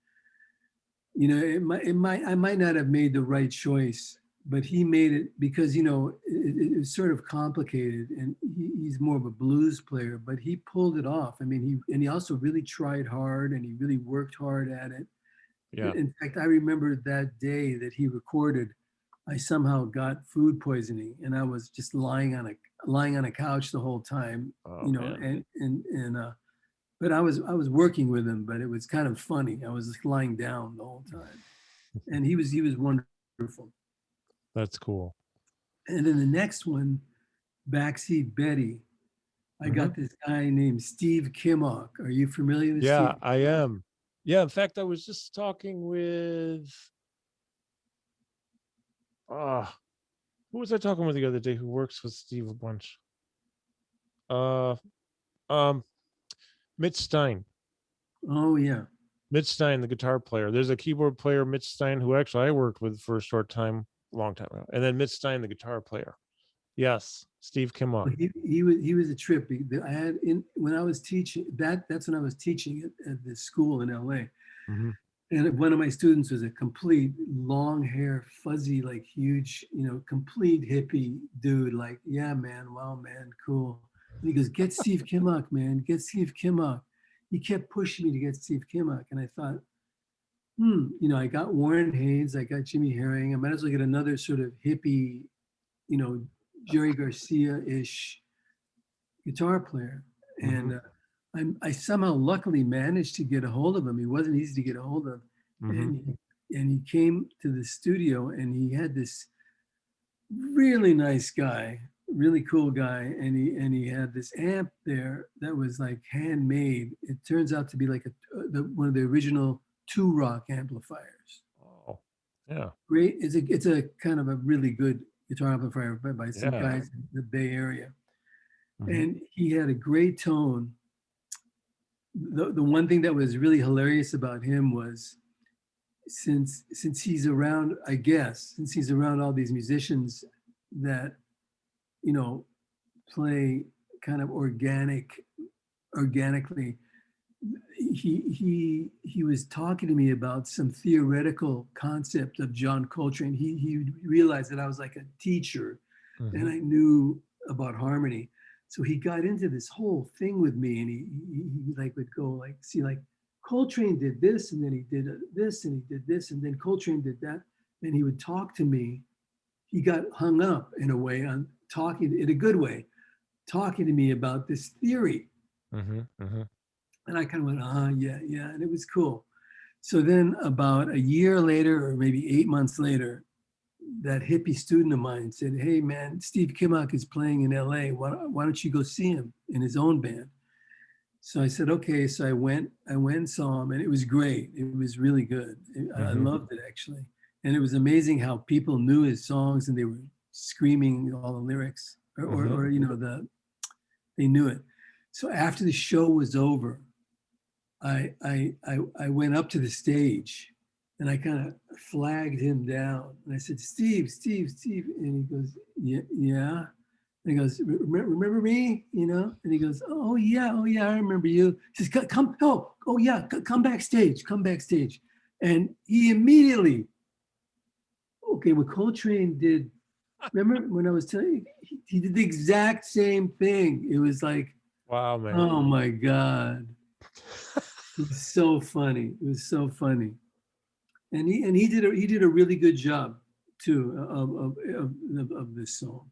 I might not have made the right choice, but he made it because it was sort of complicated, and he's more of a blues player, but he pulled it off. I mean, he also really tried hard, and he really worked hard at it. Yeah. In fact, I remember that day that he recorded, I somehow got food poisoning, and I was just lying on a couch the whole time, Oh man. but I was working with him, but it was kind of funny. I was just lying down the whole time, and he was wonderful. That's cool. And then the next one, Backseat Betty, I Mm-hmm. got this guy named Steve Kimmock. Are you familiar with Yeah, Steve I Kimmock? am. Yeah, in fact, I was just talking with uh who was I talking with the other day who works with Steve a bunch? Uh um Mitch Stein. Oh yeah. Mitch Stein, the guitar player. There's a keyboard player, Mitch Stein, who actually I worked with for a short time, long time ago. And then Mitch Stein, the guitar player. Yes, Steve Kimmock. Well, he was a trip. I had in when I was teaching that's when I was teaching at this school in LA. Mm-hmm. And one of my students was a complete long hair, fuzzy, like huge, complete hippie dude. Like, yeah, man, wow, man, cool. And he goes, get Steve Kimmock, man, get Steve Kimmock. He kept pushing me to get Steve Kimmock. And I thought, I got Warren Haynes, I got Jimmy Herring. I might as well get another sort of hippie, you know, Jerry Garcia-ish guitar player. Mm-hmm. And I somehow luckily managed to get a hold of him. He wasn't easy to get a hold of. Mm-hmm. And he came to the studio, and he had this really nice guy, really cool guy, and he had this amp there that was like handmade. It turns out to be like one of the original two rock amplifiers. Oh, yeah, Great. It's a kind of a really good guitar amplifier by some yeah. guys in the Bay Area, Hmm. and he had a great tone. The one thing that was really hilarious about him was since he's around, I guess, since he's around all these musicians that you know play kind of organically, he was talking to me about some theoretical concept of John Coltrane. He realized that I was like a teacher and Hmm. I knew about harmony. So he got into this whole thing with me, and he like would go like, see, like Coltrane did this, and then he did this, and he did this, and then Coltrane did that, and he would talk to me. He got hung up in a way on talking in a good way, talking to me about this theory. Hmm. Hmm. And I kind of went, yeah, yeah. And it was cool. So then about a year later, or maybe 8 months later, that hippie student of mine said, hey, man, Steve Kimmock is playing in LA. Why don't you go see him in his own band? So I said, okay. So I went and saw him, and it was great. It was really good. I Hmm. loved it, actually. And it was amazing how people knew his songs and they were screaming all the lyrics, Hmm. or they knew it. So after the show was over, I went up to the stage and I kind of flagged him down. And I said, Steve, Steve, Steve. And he goes, yeah, yeah. And he goes, remember me? And he goes, oh yeah, I remember you. He says, come, oh yeah, come backstage, come backstage. And he immediately, okay, what Coltrane did, remember when I was telling you, he did the exact same thing. It was like, Wow, man. oh my God. It was so funny. It was so funny. And he did a really good job too of this song.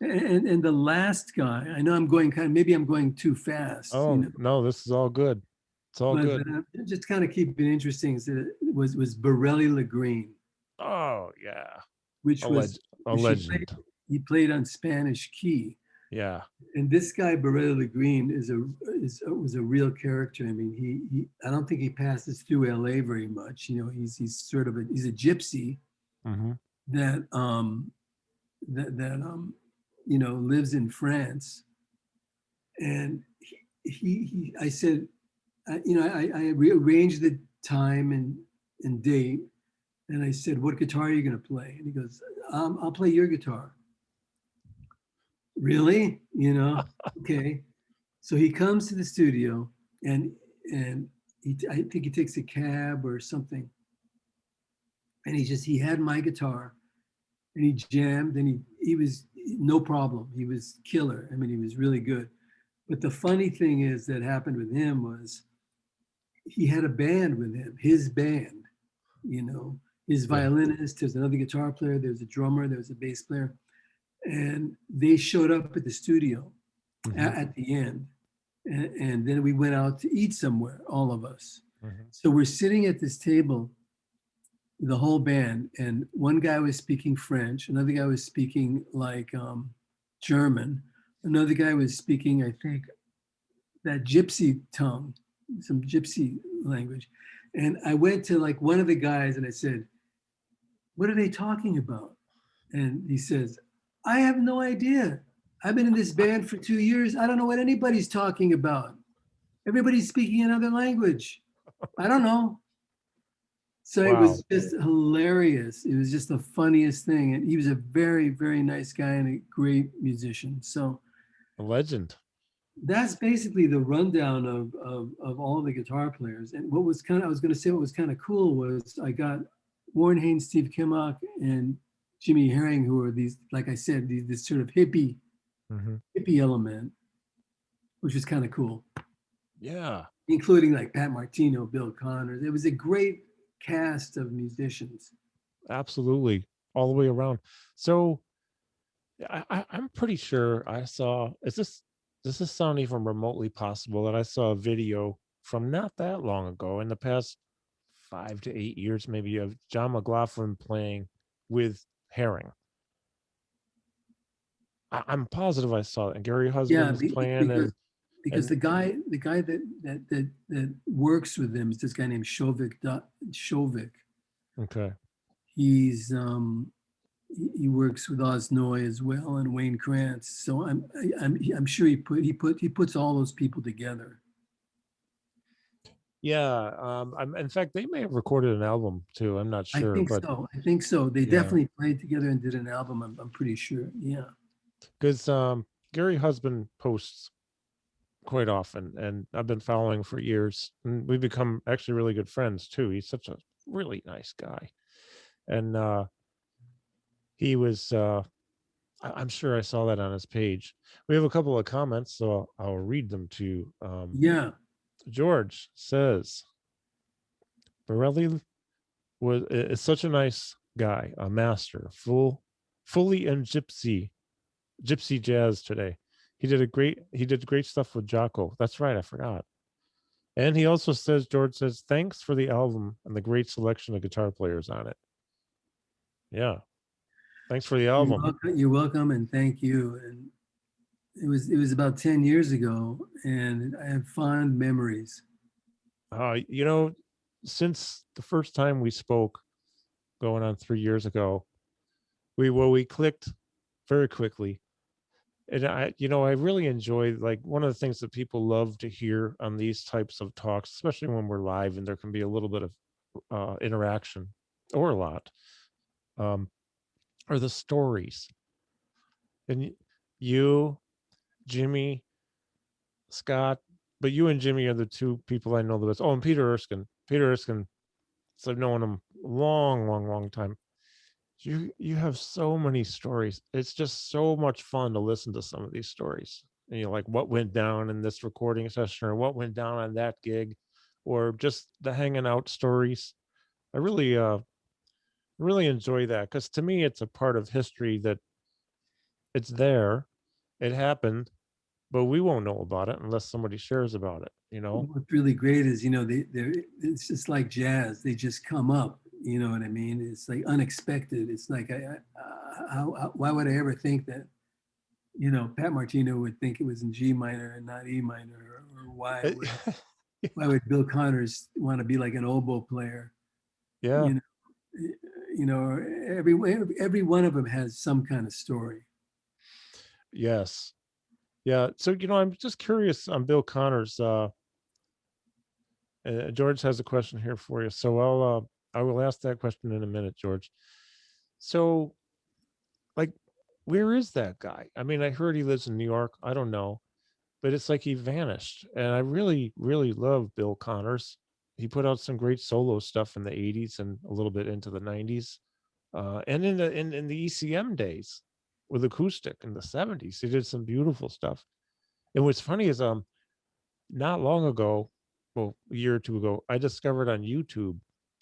And the last guy, I know I'm going maybe I'm going too fast, Oh no, this is all good. It's all but good. just kind of keep it interesting. Is that it was Borelli Lagreen, Oh yeah, which was a which legend. he played on Spanish key. Yeah. And this guy Borelli Lagreen was a real character. I mean, he I don't think he passes through LA very much. He's sort of he's a gypsy Hmm. that lives in France. And I said, I rearranged the time and date, and I said, what guitar are you going to play? And he goes, I'll play your guitar. Really? Okay. So he comes to the studio, and I think he takes a cab or something, and he had my guitar, and he jammed, and he was no problem. He was killer. I mean, he was really good. But the funny thing is that happened with him was he had a band with him, his band, you know, his Yeah. violinist, there's another guitar player, there's a drummer, there's a bass player. And they showed up at the studio Hmm. at the end. And then we went out to eat somewhere, all of us. Hmm. So we're sitting at this table, the whole band, and one guy was speaking French, another guy was speaking like German, another guy was speaking, I think, that gypsy tongue, some gypsy language. And I went to like one of the guys and I said, what are they talking about? And he says, I have no idea. I've been in this band for 2 years. I don't know what anybody's talking about. Everybody's speaking another language. I don't know. So it Wow, was just hilarious. It was just the funniest thing. And he was a very, very nice guy and a great musician. So a legend. that's basically the rundown of all the guitar players. And I was going to say what was kind of cool was I got Warren Haynes, Steve Kimmock, and Jimmy Herring, who are these, like I said, this sort of Hmm. hippie element, which was kind of cool, Yeah, including like Pat Martino, Bill Connors. It was a great cast of musicians. absolutely, all the way around. So I'm pretty sure I saw. Does this sound even remotely possible that I saw a video from not that long ago, in the past 5 to 8 years, maybe, of John McLaughlin playing with Herring? I'm positive I saw it. And Gary Yeah, Husband was playing, because and the guy that works with him is this guy named Shovik. okay. He's he works with Oz Noy as well and Wayne Krantz. So I'm sure he puts all those people together. Yeah, in fact, they may have recorded an album too. I'm not sure, but I think so. They yeah, definitely played together and did an album. I'm pretty sure. Yeah. because Gary Husband posts quite often, and I've been following for years, and we've become actually really good friends too. He's such a really nice guy, and he was. I'm sure I saw that on his page. We have a couple of comments, so I'll read them to you. Yeah. George says Borelli is such a nice guy, a master, fully in gypsy jazz today. He did great stuff with Jocko. That's right, I forgot. And he also says, George says, thanks for the album and the great selection of guitar players on it. Yeah. Thanks for the album. You're welcome, and thank you. And it was about 10 years ago, and I have fond memories. You know, since the first time we spoke, going on 3 years ago, we clicked very quickly. And I really enjoy, like, one of the things that people love to hear on these types of talks, especially when we're live and there can be a little bit of interaction or a lot, um, are the stories. And you, Jimmy, Scott, but you and Jimmy are the two people I know the best. Oh, and Peter Erskine. Peter Erskine, so I've known him long, long, long time. You have so many stories. It's just so much fun to listen to some of these stories. And you're like, what went down in this recording session, or what went down on that gig, or just the hanging out stories. I really enjoy that, because to me it's a part of history that it's there, it happened, but we won't know about it unless somebody shares about it, you know? What's really great is, it's just like jazz. They just come up. You know what I mean? It's like unexpected. It's like, why would I ever think that, Pat Martino would think it was in G minor and not E minor, or why would Bill Connors want to be like an oboe player? Yeah. You know, every one of them has some kind of story. Yes. Yeah. So, I'm just curious on Bill Connors. George has a question here for you. So I will ask that question in a minute, George. So, like, where is that guy? I mean, I heard he lives in New York. I don't know, but it's like he vanished. And I really, really love Bill Connors. He put out some great solo stuff in the '80s and a little bit into the '90s, and in the ECM days with acoustic in the '70s. He did some beautiful stuff. And what's funny is not long ago, well, a year or two ago, I discovered on YouTube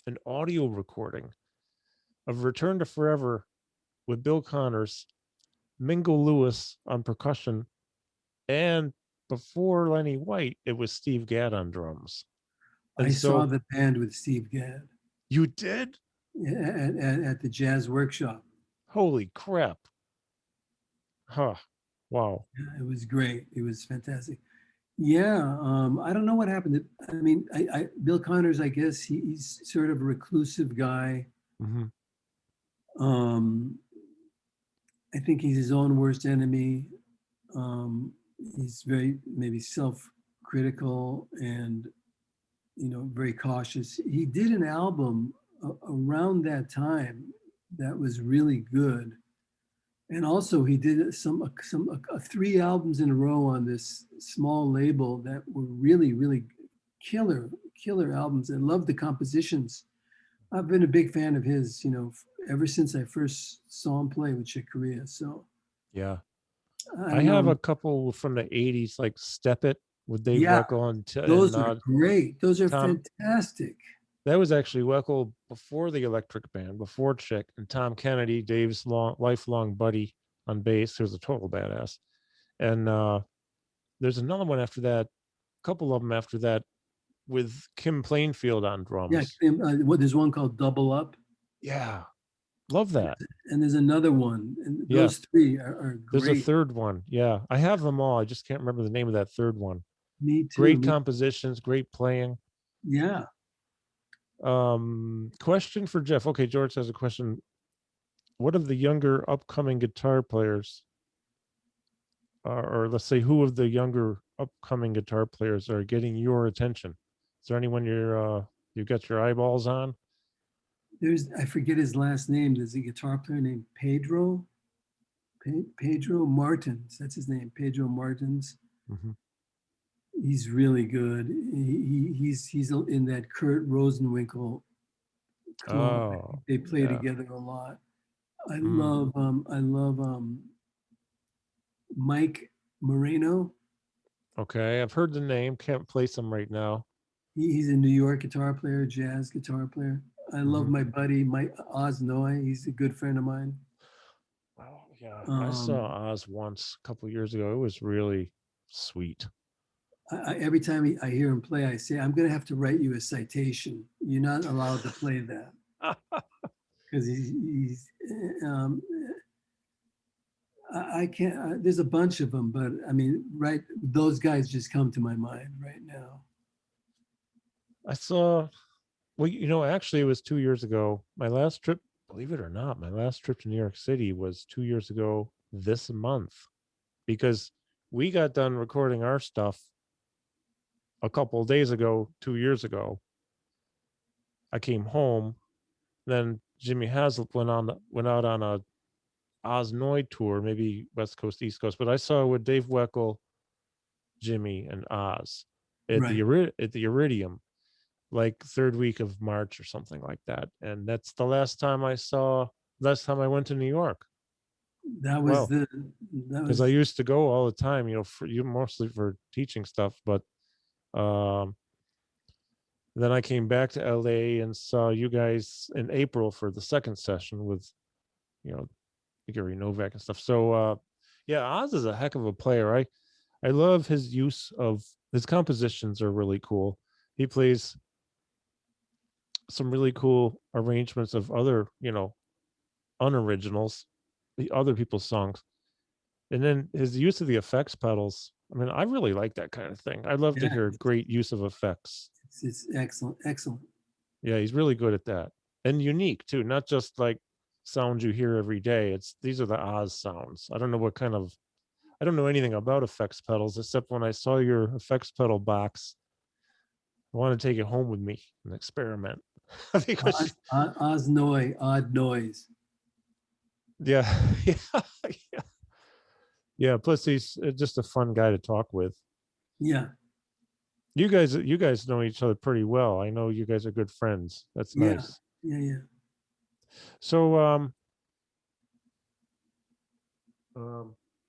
an audio recording of Return to Forever with Bill Connors, Mingo Lewis on percussion, and before Lenny White, it was Steve Gadd on drums. I And saw so the band with Steve Gadd you did? at the Jazz Workshop. Holy crap. Huh. Wow. Yeah, it was great. It was fantastic. Yeah, I don't know what happened. I mean, Bill Connors, I guess he's sort of a reclusive guy. Mm-hmm. Um, I think he's his own worst enemy. He's very maybe self-critical and very cautious. He did an album around that time that was really good, and also he did some 3 albums in a row on this small label that were really, really killer albums. I love the compositions. I've been a big fan of his, ever since I first saw him play with Chick Corea. So Yeah. I I don't have know. a couple from the '80s, like Step It with Dave Yeah, Weckl and those are great. Those are Tom. fantastic. That was actually Weckl before the Electric Band, before Chick, and Tom Kennedy, Dave's lifelong buddy on bass, who's a total badass. And there's another one after that, a couple of them after that, with Kim Plainfield on Yeah, drums. there's one called Double Up. Yeah. Love that. And there's another one, and Yeah. those three are There's a great. third one. Yeah. I have them all. I just can't remember the name of that third one. Me too. Great compositions, great playing. Yeah. Question for Jeff. Okay, George has a question. What of the younger upcoming guitar players, or let's say who of the younger upcoming guitar players are getting your attention? Is there anyone you've got your eyeballs on? I forget his last name. There's a guitar player named Pedro. Pedro Martins. That's his name. Pedro Martins. Mm-hmm. He's really good. He's in that Kurt Rosenwinkel club. Oh, They play yeah. together a lot. I Mm. love Mike Moreno. Okay, I've heard the name. Can't place them right now. He's a New York guitar player, jazz guitar player. I love Mm-hmm. my buddy Mike Oz Noy. He's a good friend of mine. Oh, yeah. I saw Um, Oz once a couple years ago. It was really sweet. every time I hear him play, I say, I'm going to have to write you a citation. You're not allowed to play that because he's I can't. There's a bunch of them, but I mean, right? Those guys just come to my mind right now. I saw, well, actually, it was 2 years ago. My last trip, believe it or not, my last trip to New York City was 2 years ago this month because we got done recording our stuff a couple of days ago, 2 years ago. I came home. Then Jimmy Haslip went out on a Osnoid tour, maybe West Coast, East Coast. But I saw with Dave Weckl, Jimmy, and Oz at Right. the Iridium, like third week of March or something like that. And that's the last time I went to New York. That was Well, the that because I was used to go all the time, for you mostly for teaching stuff, but um then I came back to LA and saw you guys in April for the second session with, you know, Gary Novak and stuff. So yeah, Oz is a heck of a player. I love his use of his compositions are really cool. He plays some really cool arrangements of other, unoriginals, the other people's songs. And then his use of the effects pedals. I mean, I really like that kind of thing. I love to yeah. hear great use of effects. It's excellent, excellent. Yeah, he's really good at that. And unique too, not just like sounds you hear every day. These are the Oz sounds. I don't know anything about effects pedals except when I saw your effects pedal box. I want to take it home with me and experiment. because Osnoy, odd noise. yeah, yeah, yeah, yeah. Plus, he's just a fun guy to talk with. Yeah, You guys know each other pretty well. I know you guys are good friends. That's yeah, nice. yeah. So, um,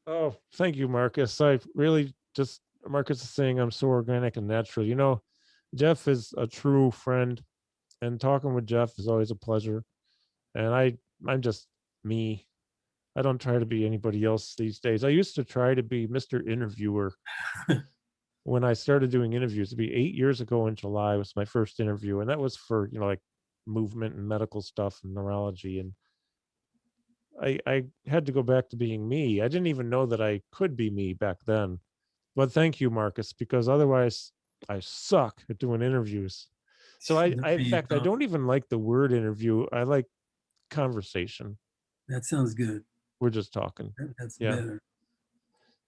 oh, thank you, Marcus. I really just Marcus is saying I'm so organic and natural. Jeff is a true friend, and talking with Jeff is always a pleasure. And I'm just me. I don't try to be anybody else these days. I used to try to be Mr. Interviewer when I started doing interviews. It'd be 8 years ago in July was my first interview, and that was for like movement and medical stuff and neurology. And I had to go back to being me. I didn't even know that I could be me back then. But thank you, Marcus, because otherwise I suck at doing interviews. So No, in you fact, I don't. don't even like the word interview. I like conversation. That sounds good. We're just talking. That's Yeah. better.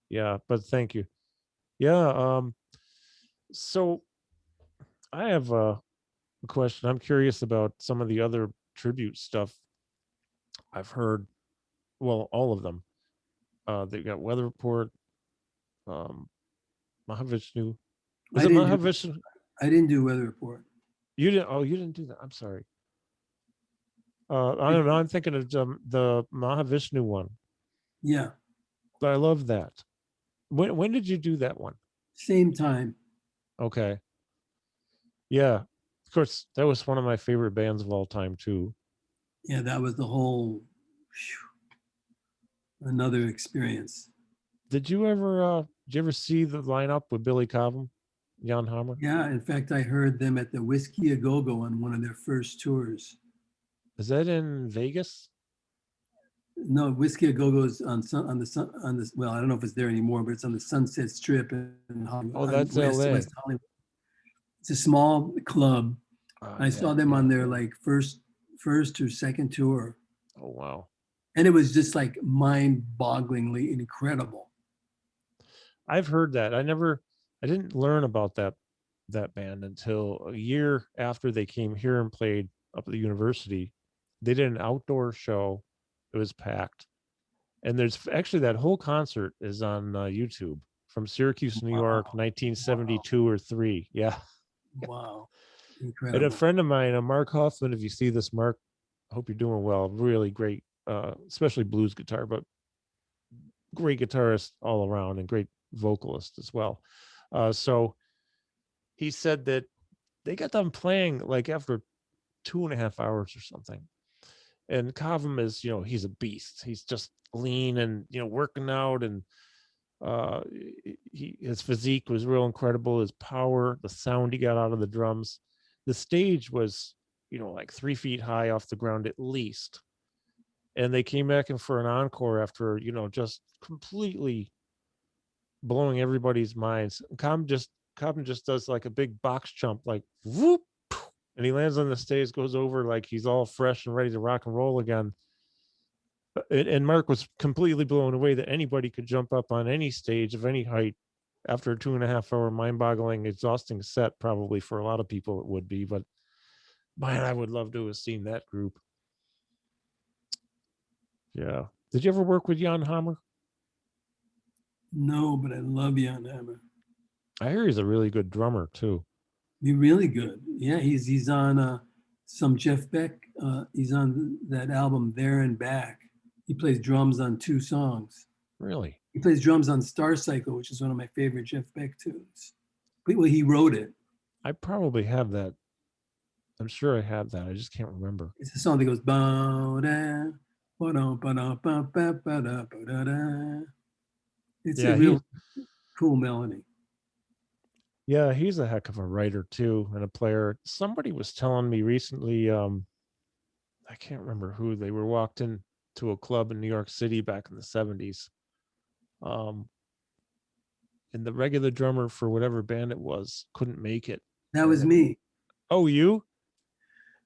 Yeah. But thank you. Yeah. So I have a question. I'm curious about some of the other tribute stuff I've heard. Well, all of them. They got Weather Report, um, Mahavishnu. Was I it didn't do Mahavishnu? I didn't do weather report. You didn't. Oh, you didn't do that. I'm sorry. I don't know. I'm thinking of the Mahavishnu one. Yeah, I love that. When did you do that one? same time. Okay. Yeah. Of course, that was one of my favorite bands of all time too. Yeah, that was the whole another experience. Did you ever see the lineup with Billy Cobham, Jan Hammer? Yeah, in fact, I heard them at the Whiskey A Go Go on one of their first tours. Is that in Vegas? No, Whiskey A Go Go's on the sun on this. Well, I don't know if it's there anymore, but it's on the Sunset Strip in Hollywood, Oh, that's West LA. Hollywood. It's a small club. Oh I yeah. saw them on their like first or second tour, Oh wow. and it was just like mind-bogglingly incredible. I've heard that. I didn't learn about that band until a year after they came here and played up at the university. They did an outdoor show. It was packed. And there's actually that whole concert is on YouTube from Syracuse, New Wow, York, wow, 1972 or 3. Yeah. wow, And a incredible. friend of mine, Mark Hoffman, if you see this, Mark, I hope you're doing well. Really great, especially blues guitar, but great guitarist all around and great vocalist as well. So he said that they got done playing like after 2.5 hours or something. And Cavum is, he's a beast. He's just lean and, working out, and uh his physique was real incredible. His power, the sound he got out of the drums. The stage was, like 3 feet high off the ground at least. And they came back in for an encore after, just completely blowing everybody's minds. Cobham just does like a big box jump, like whoop, and he lands on the stage, goes over like he's all fresh and ready to rock and roll again. And Mark was completely blown away that anybody could jump up on any stage of any height after a 2.5 hour mind-boggling, exhausting set. Probably for a lot of people it would be, but man, I would love to have seen that group. Yeah. Did you ever work with Jan Hammer? No, but I love Jan Hammer. I hear he's a really good drummer too. He's really good. Yeah, he's on some Jeff Beck. He's on that album There and Back. He plays drums on 2 songs. Really? He plays drums on Star Cycle, which is one of my favorite Jeff Beck tunes. Well, he wrote it. I probably have that. I'm sure I have that. I just can't remember. It's a song that goes ba da ba ba da ba ba ba da ba da da. It's a Yeah, real cool melody. he's a heck of a writer too, and a player. Somebody was telling me recently, I can't remember who, they were walked in to a club in New York City back in the 70s. Um, and the regular drummer for whatever band it was couldn't make it. That was And me. oh, you?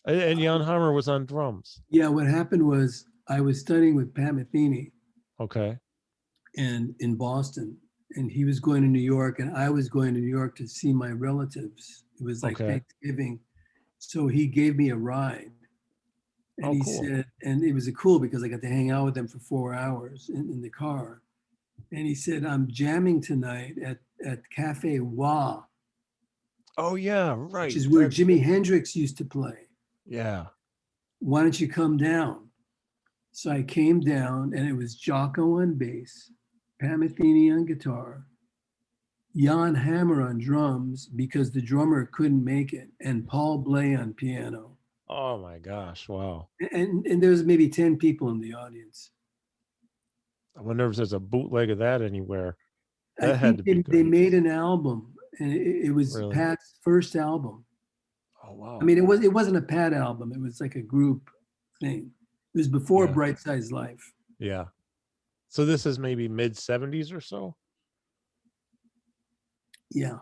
And Jan Hammer was on drums. Yeah, what happened was I was studying with Pat Metheny Okay. and in Boston, and he was going to New York, and I was going to New York to see my relatives. It was like Okay. Thanksgiving, so he gave me a ride, and Oh, he cool. said, and it was cool because I got to hang out with them for 4 hours in the car. And he said, "I'm jamming tonight at Cafe Wah, Oh yeah, which right. is where Jimi Hendrix used to play. Yeah. Why don't you come down?" So I came down, and it was Jocko on bass, Pat Metheny on guitar, Jan Hammer on drums because the drummer couldn't make it, and Paul Bley on piano. Oh my gosh. Wow. And there was maybe 10 people in the audience. I wonder if there's a bootleg of that anywhere. I That had think to be they good. made an album, and it was Really? Pat's first album. Oh I wow. mean, it wasn't a Pat album. It was like a group thing. It was before Yeah. Bright Size Life. Yeah. So this is maybe mid 70s or so. Yeah.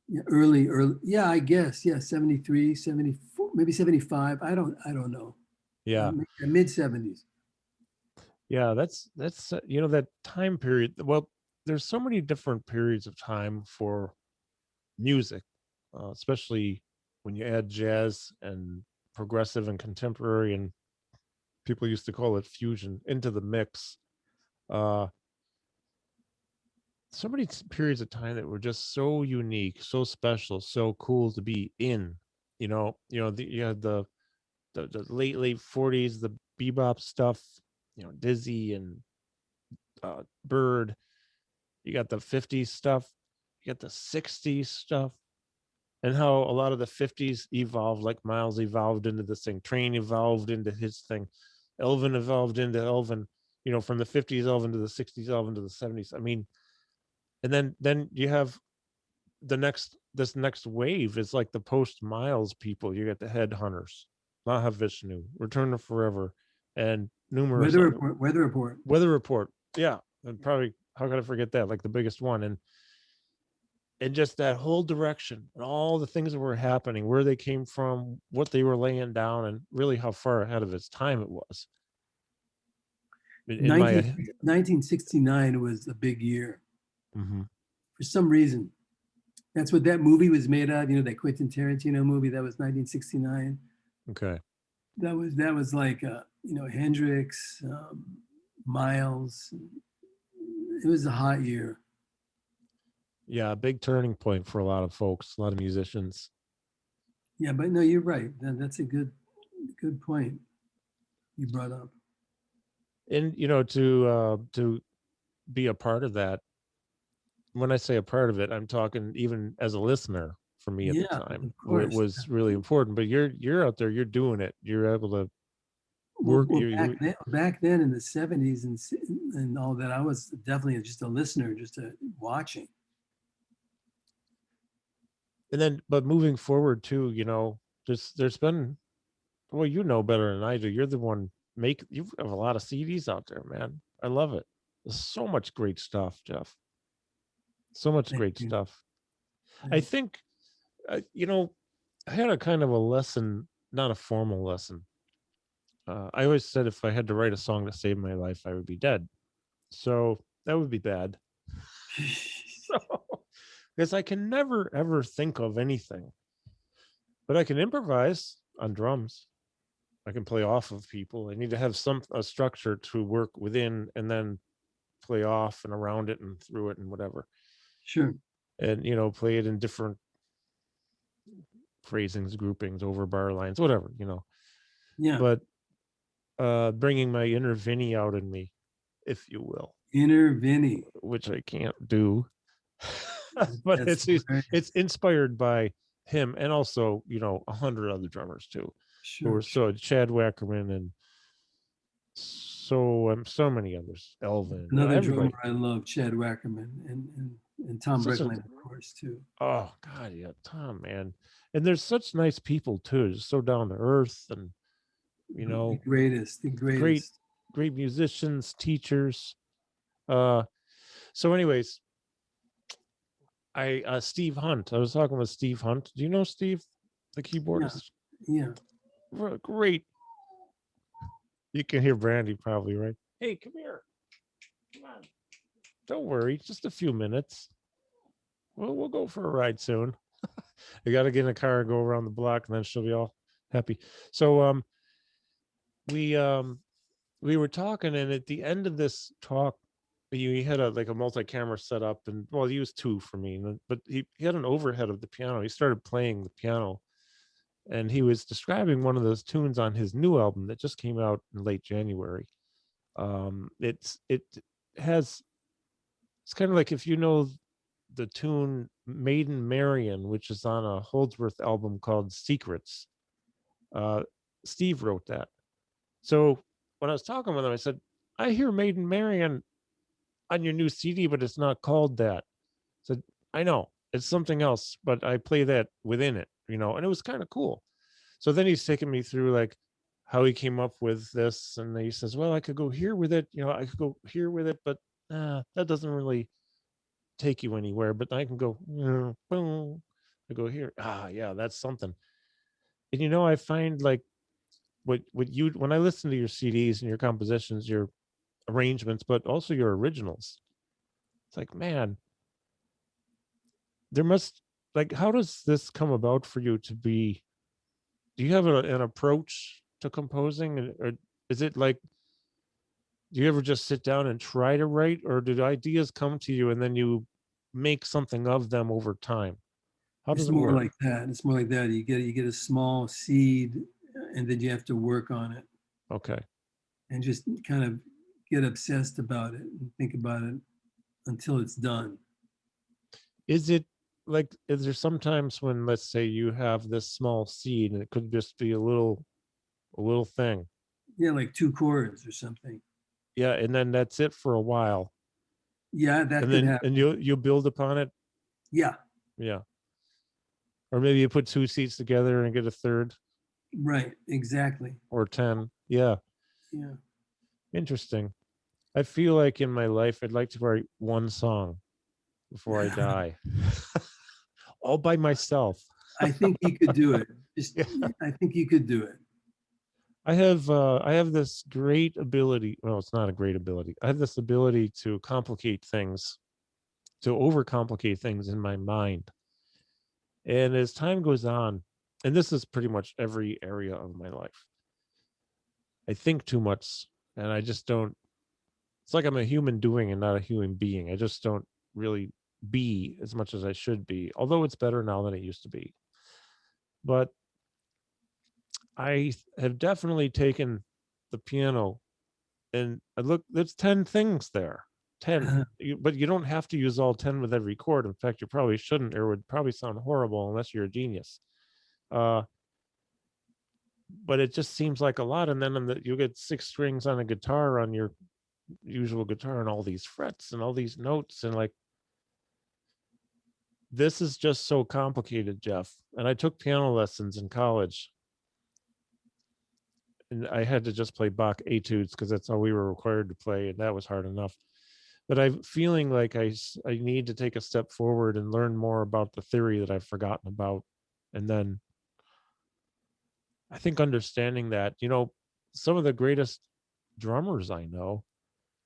Yeah, early. Yeah, I guess. Yeah, 73, 74, maybe 75. I don't know. Yeah. Mid 70s. Yeah, that's that time period. Well, there's so many different periods of time for music, especially when you add jazz and progressive and contemporary, and people used to call it fusion, into the mix. Uh, so many periods of time that were just so unique, so special, so cool to be in. You had the late 40s, the bebop stuff, Dizzy and Bird. You got the 50s stuff, you got the 60s stuff, and how a lot of the 50s evolved, like Miles evolved into this thing, Train evolved into his thing, Elvin evolved into Elvin, from the 50s Elvin to the 60s Elvin to the 70s. I mean, and then you have this next wave is like the post Miles people. You got the Headhunters, Mahavishnu, Return to Forever, and numerous Weather Report. Weather Report. Yeah, and probably how could I forget that? Like the biggest one, and just that whole direction and all the things that were happening, where they came from, what they were laying down, and really how far ahead of its time it was. In my 1969 was a big year. Mm-hmm. For some reason. That's what that movie was made of, you know, that Quentin Tarantino movie. That was 1969. Okay. That was like, you know, Hendrix, Miles. It was a hot year. Yeah, a big turning point for a lot of folks, a lot of musicians. Yeah, but no, you're right. That's a good point you brought up. And you know, to be a part of that. When I say a part of it, I'm talking even as a listener for me at the time. Of course. It was really important. But you're out there, you're doing it. You're able to work. Well, back then in the 70s and all that, I was definitely just a listener, just watching. And then, but moving forward too, you know, there's been, well, you know better than I do. You're the one you have a lot of CDs out there, man. I love it. There's so much great stuff, Jeff. So much great stuff. I think, you know, I had a kind of a lesson, not a formal lesson. I always said if I had to write a song to save my life, I would be dead. So that would be bad. So, because I can never ever think of anything, but I can improvise on drums. I can play off of people. I need to have a structure to work within, and then play off and around it and through it and whatever. Sure. And you know, play it in different phrasings, groupings, over bar lines, whatever, you know. Yeah. But bringing my inner Vinny out in me, if you will. Inner Vinny. Which I can't do. But it's inspired by him, and also, you know, 100 other drummers too. Sure. Who were so Chad Wackerman and so many others. Elvin. Another drummer I love, Chad Wackerman, and Tom Brickland, of course, too. Oh God, yeah, Tom, man. And there's such nice people too, just so down to earth, and you know, the greatest. Great musicians, teachers. So anyways, Steve Hunt. I was talking with Steve Hunt. Do you know Steve, the keyboardist? Yeah. Great. You can hear Brandy probably, right? Hey, come here. Come on. Don't worry, just a few minutes. We'll go for a ride soon. I got to get in a car and go around the block, and then she'll be all happy. So we were talking, and at the end of this talk, he had a multi-camera setup, and well, he used two for me, but he had an overhead of the piano. He started playing the piano, and he was describing one of those tunes on his new album that just came out in late January. It's kind of like, if you know the tune Maiden Marion, which is on a Holdsworth album called Secrets. Steve wrote that. So when I was talking with him, I said, I hear Maiden Marion on your new CD, but it's not called that. I said, I know, it's something else, but I play that within it, you know, and it was kind of cool. So then he's taking me through like how he came up with this, and he says, well, I could go here with it, you know, I could go here with it, but that doesn't really take you anywhere. But I can go, boom, I go here. Yeah, that's something. And you know, I find like what you, when I listen to your CDs and your compositions, your arrangements, but also your originals, it's like, man, there must, like, how does this come about for you to be, do you have an approach to composing, or is it like, do you ever just sit down and try to write, or did ideas come to you and then you make something of them over time? How does it work? Like that. It's more like that. You get a small seed, and then you have to work on it. Okay. And just kind of get obsessed about it and think about it until it's done. Is it like, is there sometimes when, let's say, you have this small seed and it could just be a little thing? Yeah, like 2 chords or something. Yeah, and then that's it for a while. Yeah, that could happen. And you'll build upon it. Yeah. Or maybe you put 2 seeds together and get a third. Right, exactly. Or 10. Yeah. Interesting. I feel like in my life, I'd like to write one song before I die, all by myself. I think you could do it. Just, Yeah. I think you could do it. I have this great ability. Well, it's not a great ability. I have this ability to complicate things, to overcomplicate things in my mind. And as time goes on, and this is pretty much every area of my life, I think too much and I just don't. It's like I'm a human doing and not a human being. I just don't really be as much as I should be, although it's better now than it used to be. But I have definitely taken the piano and I look, there's 10 things there. 10. But you don't have to use all 10 with every chord. In fact, you probably shouldn't, or it would probably sound horrible unless you're a genius. Uh, but it just seems like a lot. And then you get 6 strings on a guitar on your usual guitar and all these frets and all these notes. And like, this is just so complicated, Jeff. And I took piano lessons in college and I had to just play Bach etudes because that's all we were required to play. And that was hard enough. But I'm feeling like I need to take a step forward and learn more about the theory that I've forgotten about. And then I think understanding that, some of the greatest drummers I know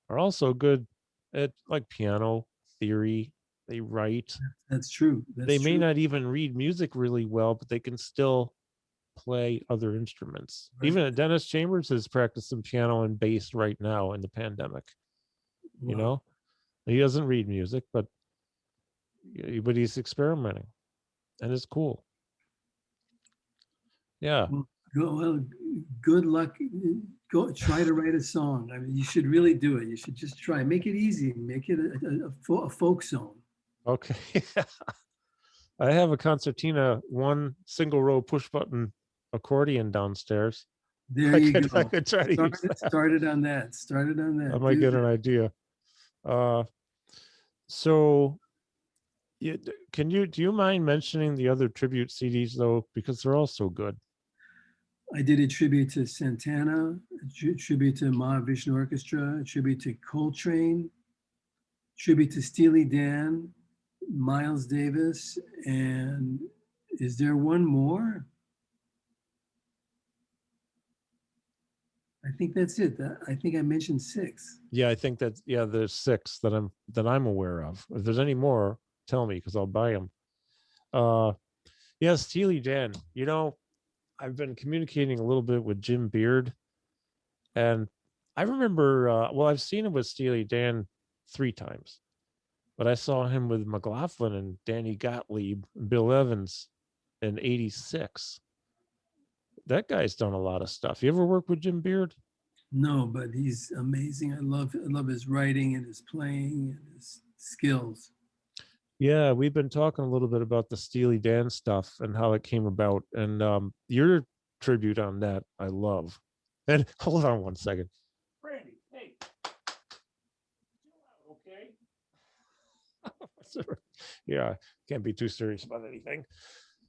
are also good at like piano theory. They write. That's true. They That's may true. not even read music really well, but they can still play other instruments. Right. Even Dennis Chambers is practicing piano and bass right now in the pandemic. You Wow. know, he doesn't read music, but he's experimenting, and it's cool. Yeah. Well, good luck. Go try to write a song. I mean, you should really do it. You should just try. Make it easy. Make it a folk song. Okay. I have a concertina, one single row push button accordion downstairs. There I you could I go. could try to use that. Started on that. Started on I that. might Do get an that. idea. Uh, so you, do you mind mentioning the other tribute CDs though, because they're all so good? I did a tribute to Santana, a tribute to Mahavishnu Orchestra, a tribute to Coltrane, tribute to Steely Dan, Miles Davis, and is there one more? I think that's it. I think I mentioned 6. Yeah, I think there's 6 that I'm aware of. If there's any more, tell me because I'll buy them. Uh, yeah, Steely Dan. I've been communicating a little bit with Jim Beard, and I remember. Well, I've seen him with Steely Dan 3 times, but I saw him with McLaughlin and Danny Gottlieb and Bill Evans in '86. That guy's done a lot of stuff. You ever work with Jim Beard? No, but he's amazing. I love his writing and his playing and his skills. Yeah, we've been talking a little bit about the Steely Dan stuff and how it came about, and your tribute on that I love. And hold on one second, Brandy. Hey, okay? Yeah, can't be too serious about anything.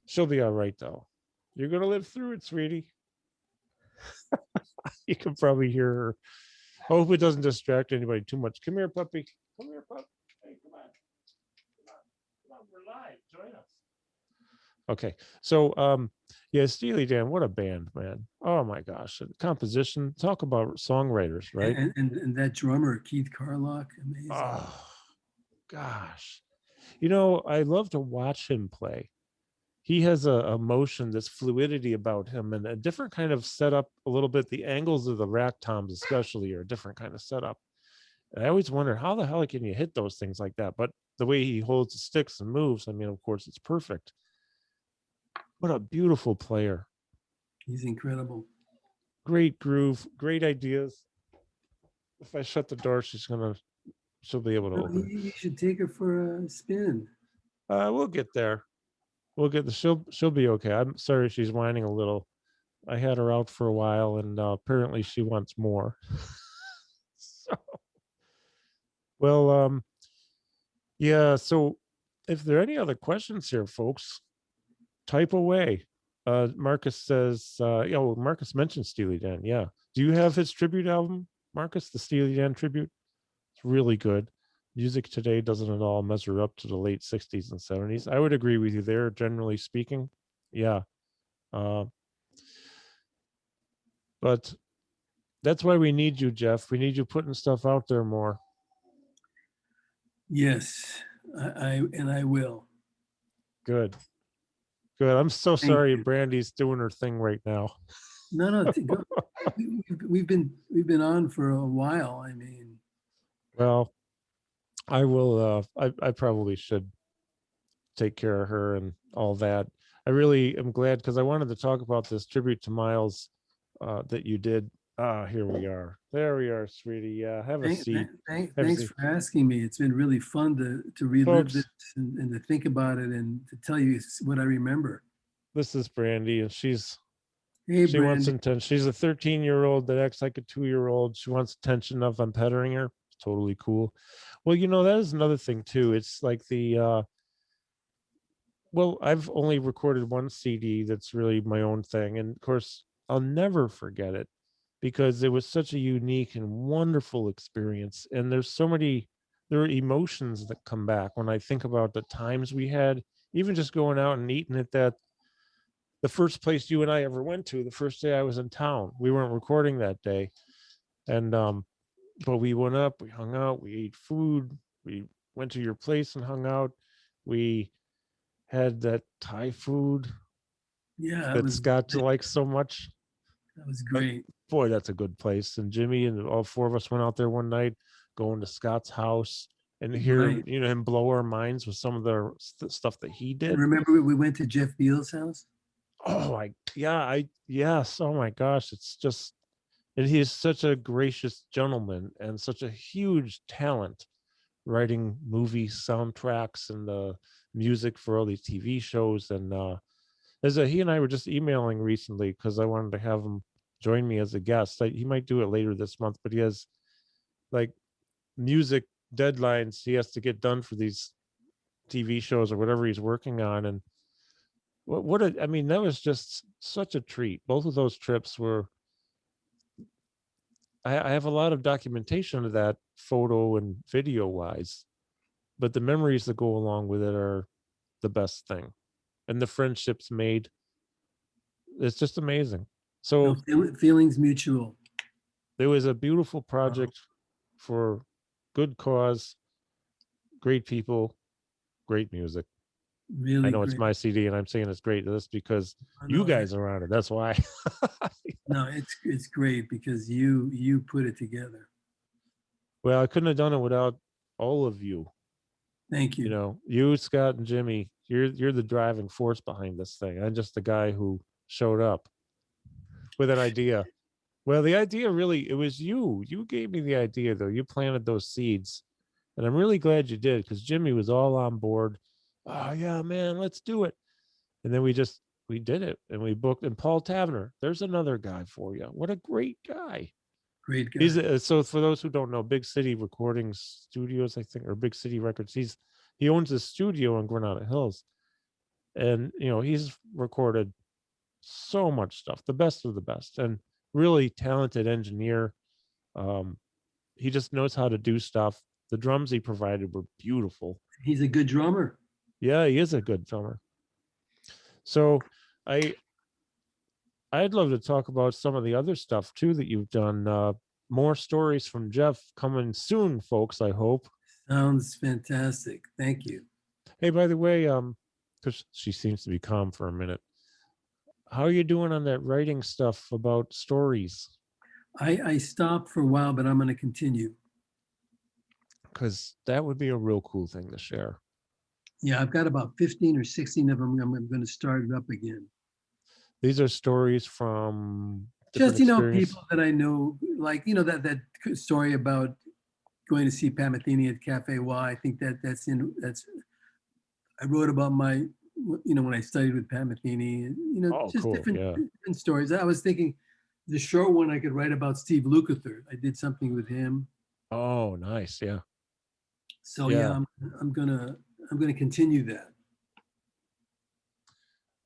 She'll be all right though. You're gonna live through it, sweetie. You can probably hear her. Hope it doesn't distract anybody too much. Come here, puppy. Come here, pup. Hey, come on. Come on, we're live. Join us. Okay. So yeah, Steely Dan, what a band, man. Oh my gosh. Composition. Talk about songwriters, right? And that drummer, Keith Carlock, amazing. Oh gosh. I love to watch him play. He has a motion, this fluidity about him, and a different kind of setup. A little bit, the angles of the rack toms, especially, are a different kind of setup. And I always wonder how the hell can you hit those things like that? But the way he holds the sticks and moves, I mean, of course, it's perfect. What a beautiful player! He's incredible. Great groove, great ideas. If I shut the door, she'll be able to No, open you should take her for a spin. it. We'll get there. She'll be okay. I'm sorry she's whining a little. I had her out for a while, and apparently she wants more. So, well, yeah. So, if there are any other questions here, folks, type away. Marcus says, Marcus mentioned Steely Dan. Yeah. Do you have his tribute album, Marcus, the Steely Dan tribute. It's really good. Music today doesn't at all measure up to the late 60s and 70s. I would agree with you there, generally speaking. Yeah. Uh, but that's why we need you, Jeff. We need you putting stuff out there more. Yes, I will. Good. Good. I'm so Thank sorry you. Brandy's doing her thing right now. No, no, go. We've been on for a while. I mean, Well, I will I probably should take care of her and all that. I really am glad because I wanted to talk about this tribute to Miles that you did. Here we are. There we are, sweetie. Yeah, have a seat. Have a thanks seat. for asking me. It's been really fun to relive this Folks, and to think about it and to tell you what I remember. this is Brandy, and Hey, she wants Brandy. attention. She's a 13-year-old that acts like a 2-year-old. She wants attention enough. I'm petting her. It's totally cool. Well, that is another thing too. It's like well, I've only recorded one CD that's really my own thing. And of course, I'll never forget it because it was such a unique and wonderful experience. And there are emotions that come back when I think about the times we had, even just going out and eating at the first place you and I ever went to, the first day I was in town. We weren't recording that day. And, but we went up, we hung out, we ate food, we went to your place and hung out. We had that Thai food Yeah, that Scott likes so much. that was Uh, great. Boy, that's a good place. And Jimmy and all four of us went out there one night, going to Scott's house and hear Right. him blow our minds with some of the stuff that he And did. remember we went to Jeff Beal's house? Oh, yes. Oh my gosh, it's just, and he is such a gracious gentleman and such a huge talent writing movie soundtracks and the music for all these TV shows. And he and I were just emailing recently because I wanted to have him join me as a guest. He might do it later this month, but he has like music deadlines he has to get done for these TV shows or whatever he's working on. And I mean, that was just such a treat. Both of those trips were, I have a lot of documentation of that photo and video wise, but the memories that go along with it are the best thing. And the friendships made, it's just amazing. No, So feelings mutual. there was a beautiful Uh, project for good cause, great people, great music. I really know it's great. my CD and I'm saying it's great. That's because I you know that. guys are on it. That's why. No, it's great because you put it together. Well, I couldn't have done it without all of you. Thank you. You, Scott, and Jimmy. You're the driving force behind this thing. I'm just the guy who showed up with an idea. Well, the idea really, it was you. You gave me the idea, though. You planted those seeds. And I'm really glad you did because Jimmy was all on board. Oh, yeah, man, let's do it. And then we did it and we booked. And Paul Tavener, there's another guy for you. What a great guy. Great He's guy. so for those who don't know, Big City Recording Studios, I think, or Big City Records. He owns a studio in Granada Hills. And, he's recorded so much stuff, the best of the best, and really talented engineer. Um, he just knows how to do stuff. The drums he provided were beautiful. He's a good drummer. Yeah, he is a good drummer. So I I'd love to talk about some of the other stuff too that you've done. More stories from Jeff coming soon, folks. I hope. Sounds fantastic. Thank you. Hey, by the way, because she seems to be calm for a minute. How are you doing on that writing stuff about stories? I stopped for a while, but I'm going to continue. Because that would be a real cool thing to share. Yeah, I've got about 15 or 16 of them. I'm going to start it up again. These are stories from different Just, experience. people that I know, like, that story about going to see Pat Metheny at Cafe Y. I think I wrote about when I studied with Pat Metheny, Oh, just cool. different, Yeah. different stories. I was thinking the short one I could write about Steve Lukather. I did something with him. Oh, nice. Yeah. So yeah, Yeah. I'm gonna continue that.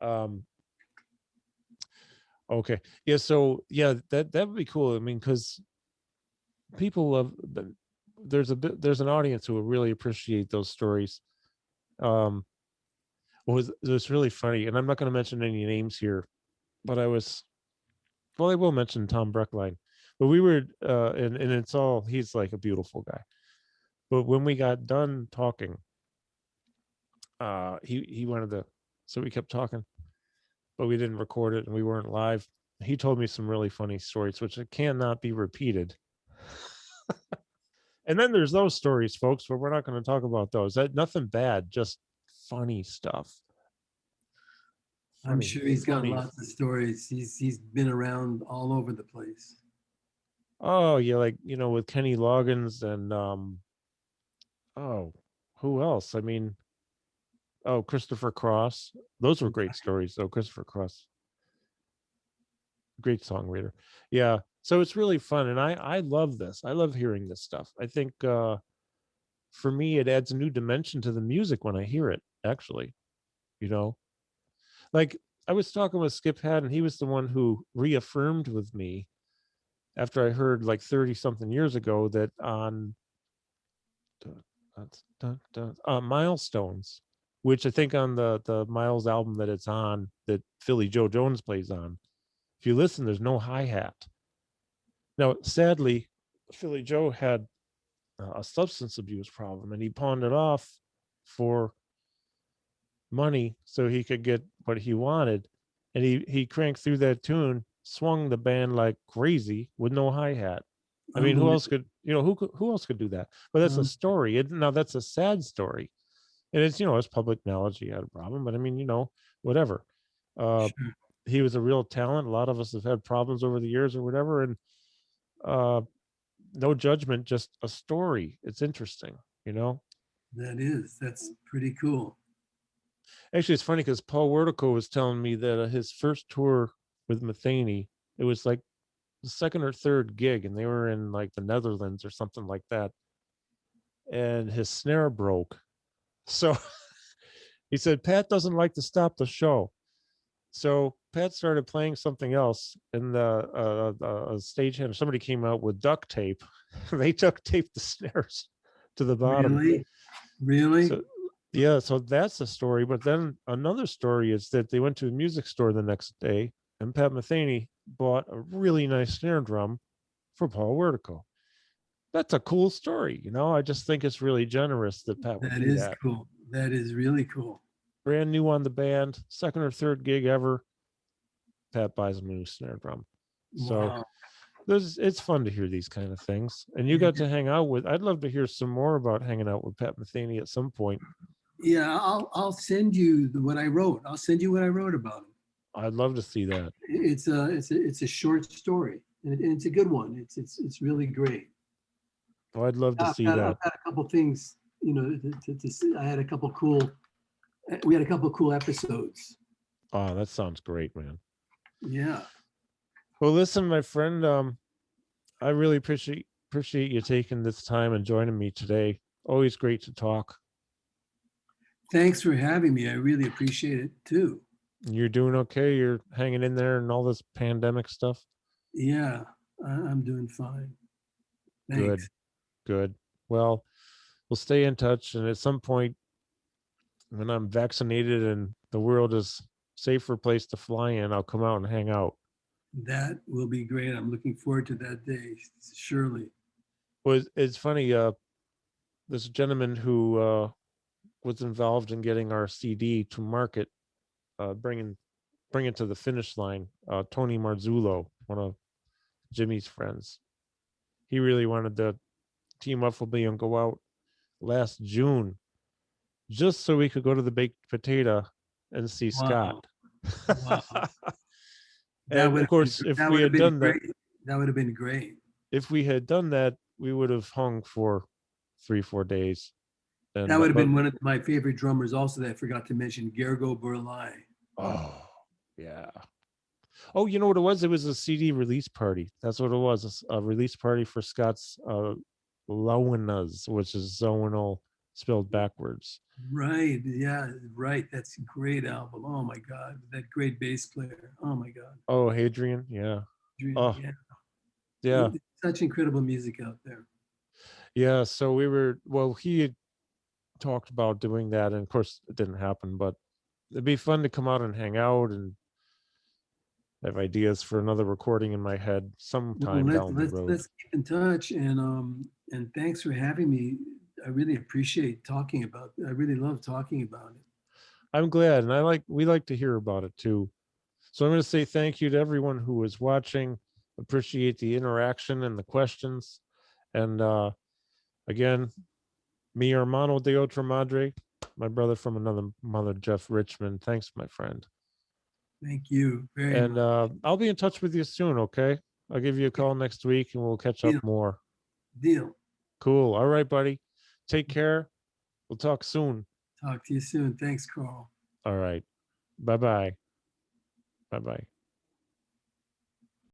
Um, okay. Yeah. So yeah, that would be cool. I mean, because people love. There's an audience who will really appreciate those stories. Um, it was really funny, and I'm not going to mention any names here, but I will mention Tom Breckline, but we were, and it's all, he's like a beautiful guy. But when we got done talking, he wanted to, so we kept talking, but we didn't record it and we weren't live. He told me some really funny stories, which cannot be repeated. And then there's those stories, folks, but we're not going to talk about those. Nothing bad, just funny stuff. I'm sure he's got lots of stories. He's been around all over the place. Oh yeah, like with Kenny Loggins and who else? I mean, Christopher Cross. Those were great stories. So Christopher Cross, great songwriter. Yeah. So it's really fun, and I love this. I love hearing this stuff. I think for me it adds a new dimension to the music when I hear it. Actually, like I was talking with Skip Hadd, and he was the one who reaffirmed with me after I heard like 30 something years ago that on Milestones, which I think on the Miles album that it's on, that Philly Joe Jones plays on, if you listen, there's no hi-hat. Now, sadly, Philly Joe had a substance abuse problem, and he pawned it off for money so he could get what he wanted. And he cranked through that tune, swung the band like crazy with no hi-hat. I mean, who else could, who else could do that? But that's a story. Now that's a sad story. And it's, it's public knowledge he had a problem, but I mean, whatever. Sure. He was a real talent. A lot of us have had problems over the years or whatever. And no judgment, just a story. It's interesting, That's pretty cool. Actually, it's funny because Paul Wertico was telling me that his first tour with Metheny, it was like the second or third gig, and they were in like the Netherlands or something like that. And his snare broke. So he said, Pat doesn't like to stop the show. So Pat started playing something else, and the stagehand, somebody came out with duct tape. They duct taped the snares to the bottom. Really? So, yeah, so that's a story. But then another story is that they went to a music store the next day, and Pat Metheny bought a really nice snare drum for Paul Wertico. That's a cool story, I just think it's really generous that Pat would do that. Cool. That is really cool. Brand new on the band, second or third gig ever. Pat buys him a new snare drum. So it's fun to hear these kind of things. And you got to hang out with, I'd love to hear some more about hanging out with Pat Metheny at some point. Yeah, I'll send you what I wrote. I'll send you what I wrote about him. I'd love to see that. It's a short story, and it's a good one. It's really great. Oh, I'd love to see that. I've got a couple things, to see. I had a couple cool. We had a couple cool episodes. Oh, that sounds great, man. Yeah. Well, listen, my friend, I really appreciate you taking this time and joining me today. Always great to talk. Thanks for having me. I really appreciate it too. You're doing okay? You're hanging in there and all this pandemic stuff? Yeah, I'm doing fine. Thanks. Good. Well, we'll stay in touch, and at some point when I'm vaccinated and the world is safer place to fly in, I'll come out and hang out. That will be great. I'm looking forward to that day, surely. Well, it's funny, this gentleman who was involved in getting our CD to market, bring it to the finish line, Tony Marzullo, one of Jimmy's friends. He really wanted to team up with me and go out last June just so we could go to the Baked Potato and see Scott. Wow. And of course, if we had done that, that would have been great. If we had done that, we would have hung for 3-4 days. And that would have been one of my favorite drummers also that I forgot to mention, Gergo Burlai. Oh, yeah. Oh, you know what it was? It was a CD release party. That's what it was. A release party for Scott's Lowenas, which is zonal spelled backwards. Right. Yeah, right. That's a great album. Oh my God. That great bass player. Oh my God. Oh, Hadrian. Yeah. Hadrian, oh, yeah. Yeah. Such incredible music out there. Yeah. So he had talked about doing that, and of course it didn't happen, but it'd be fun to come out and hang out, and I have ideas for another recording in my head Well, sometime down the road. let's keep in touch, and thanks for having me. I really appreciate talking about. I really love talking about it. I'm glad, and we like to hear about it too. So I'm going to say thank you to everyone who was watching. Appreciate the interaction and the questions. And again, mi hermano de otra madre, my brother from another mother, Jeff Richman. Thanks, my friend. Thank you very And much. I'll be in touch with you soon, okay? I'll give you a call next week and we'll catch up Deal. more. Deal. Cool. All right, buddy. Take care. We'll talk soon. Talk to you soon. Thanks, Carl. All right. Bye bye. Bye bye.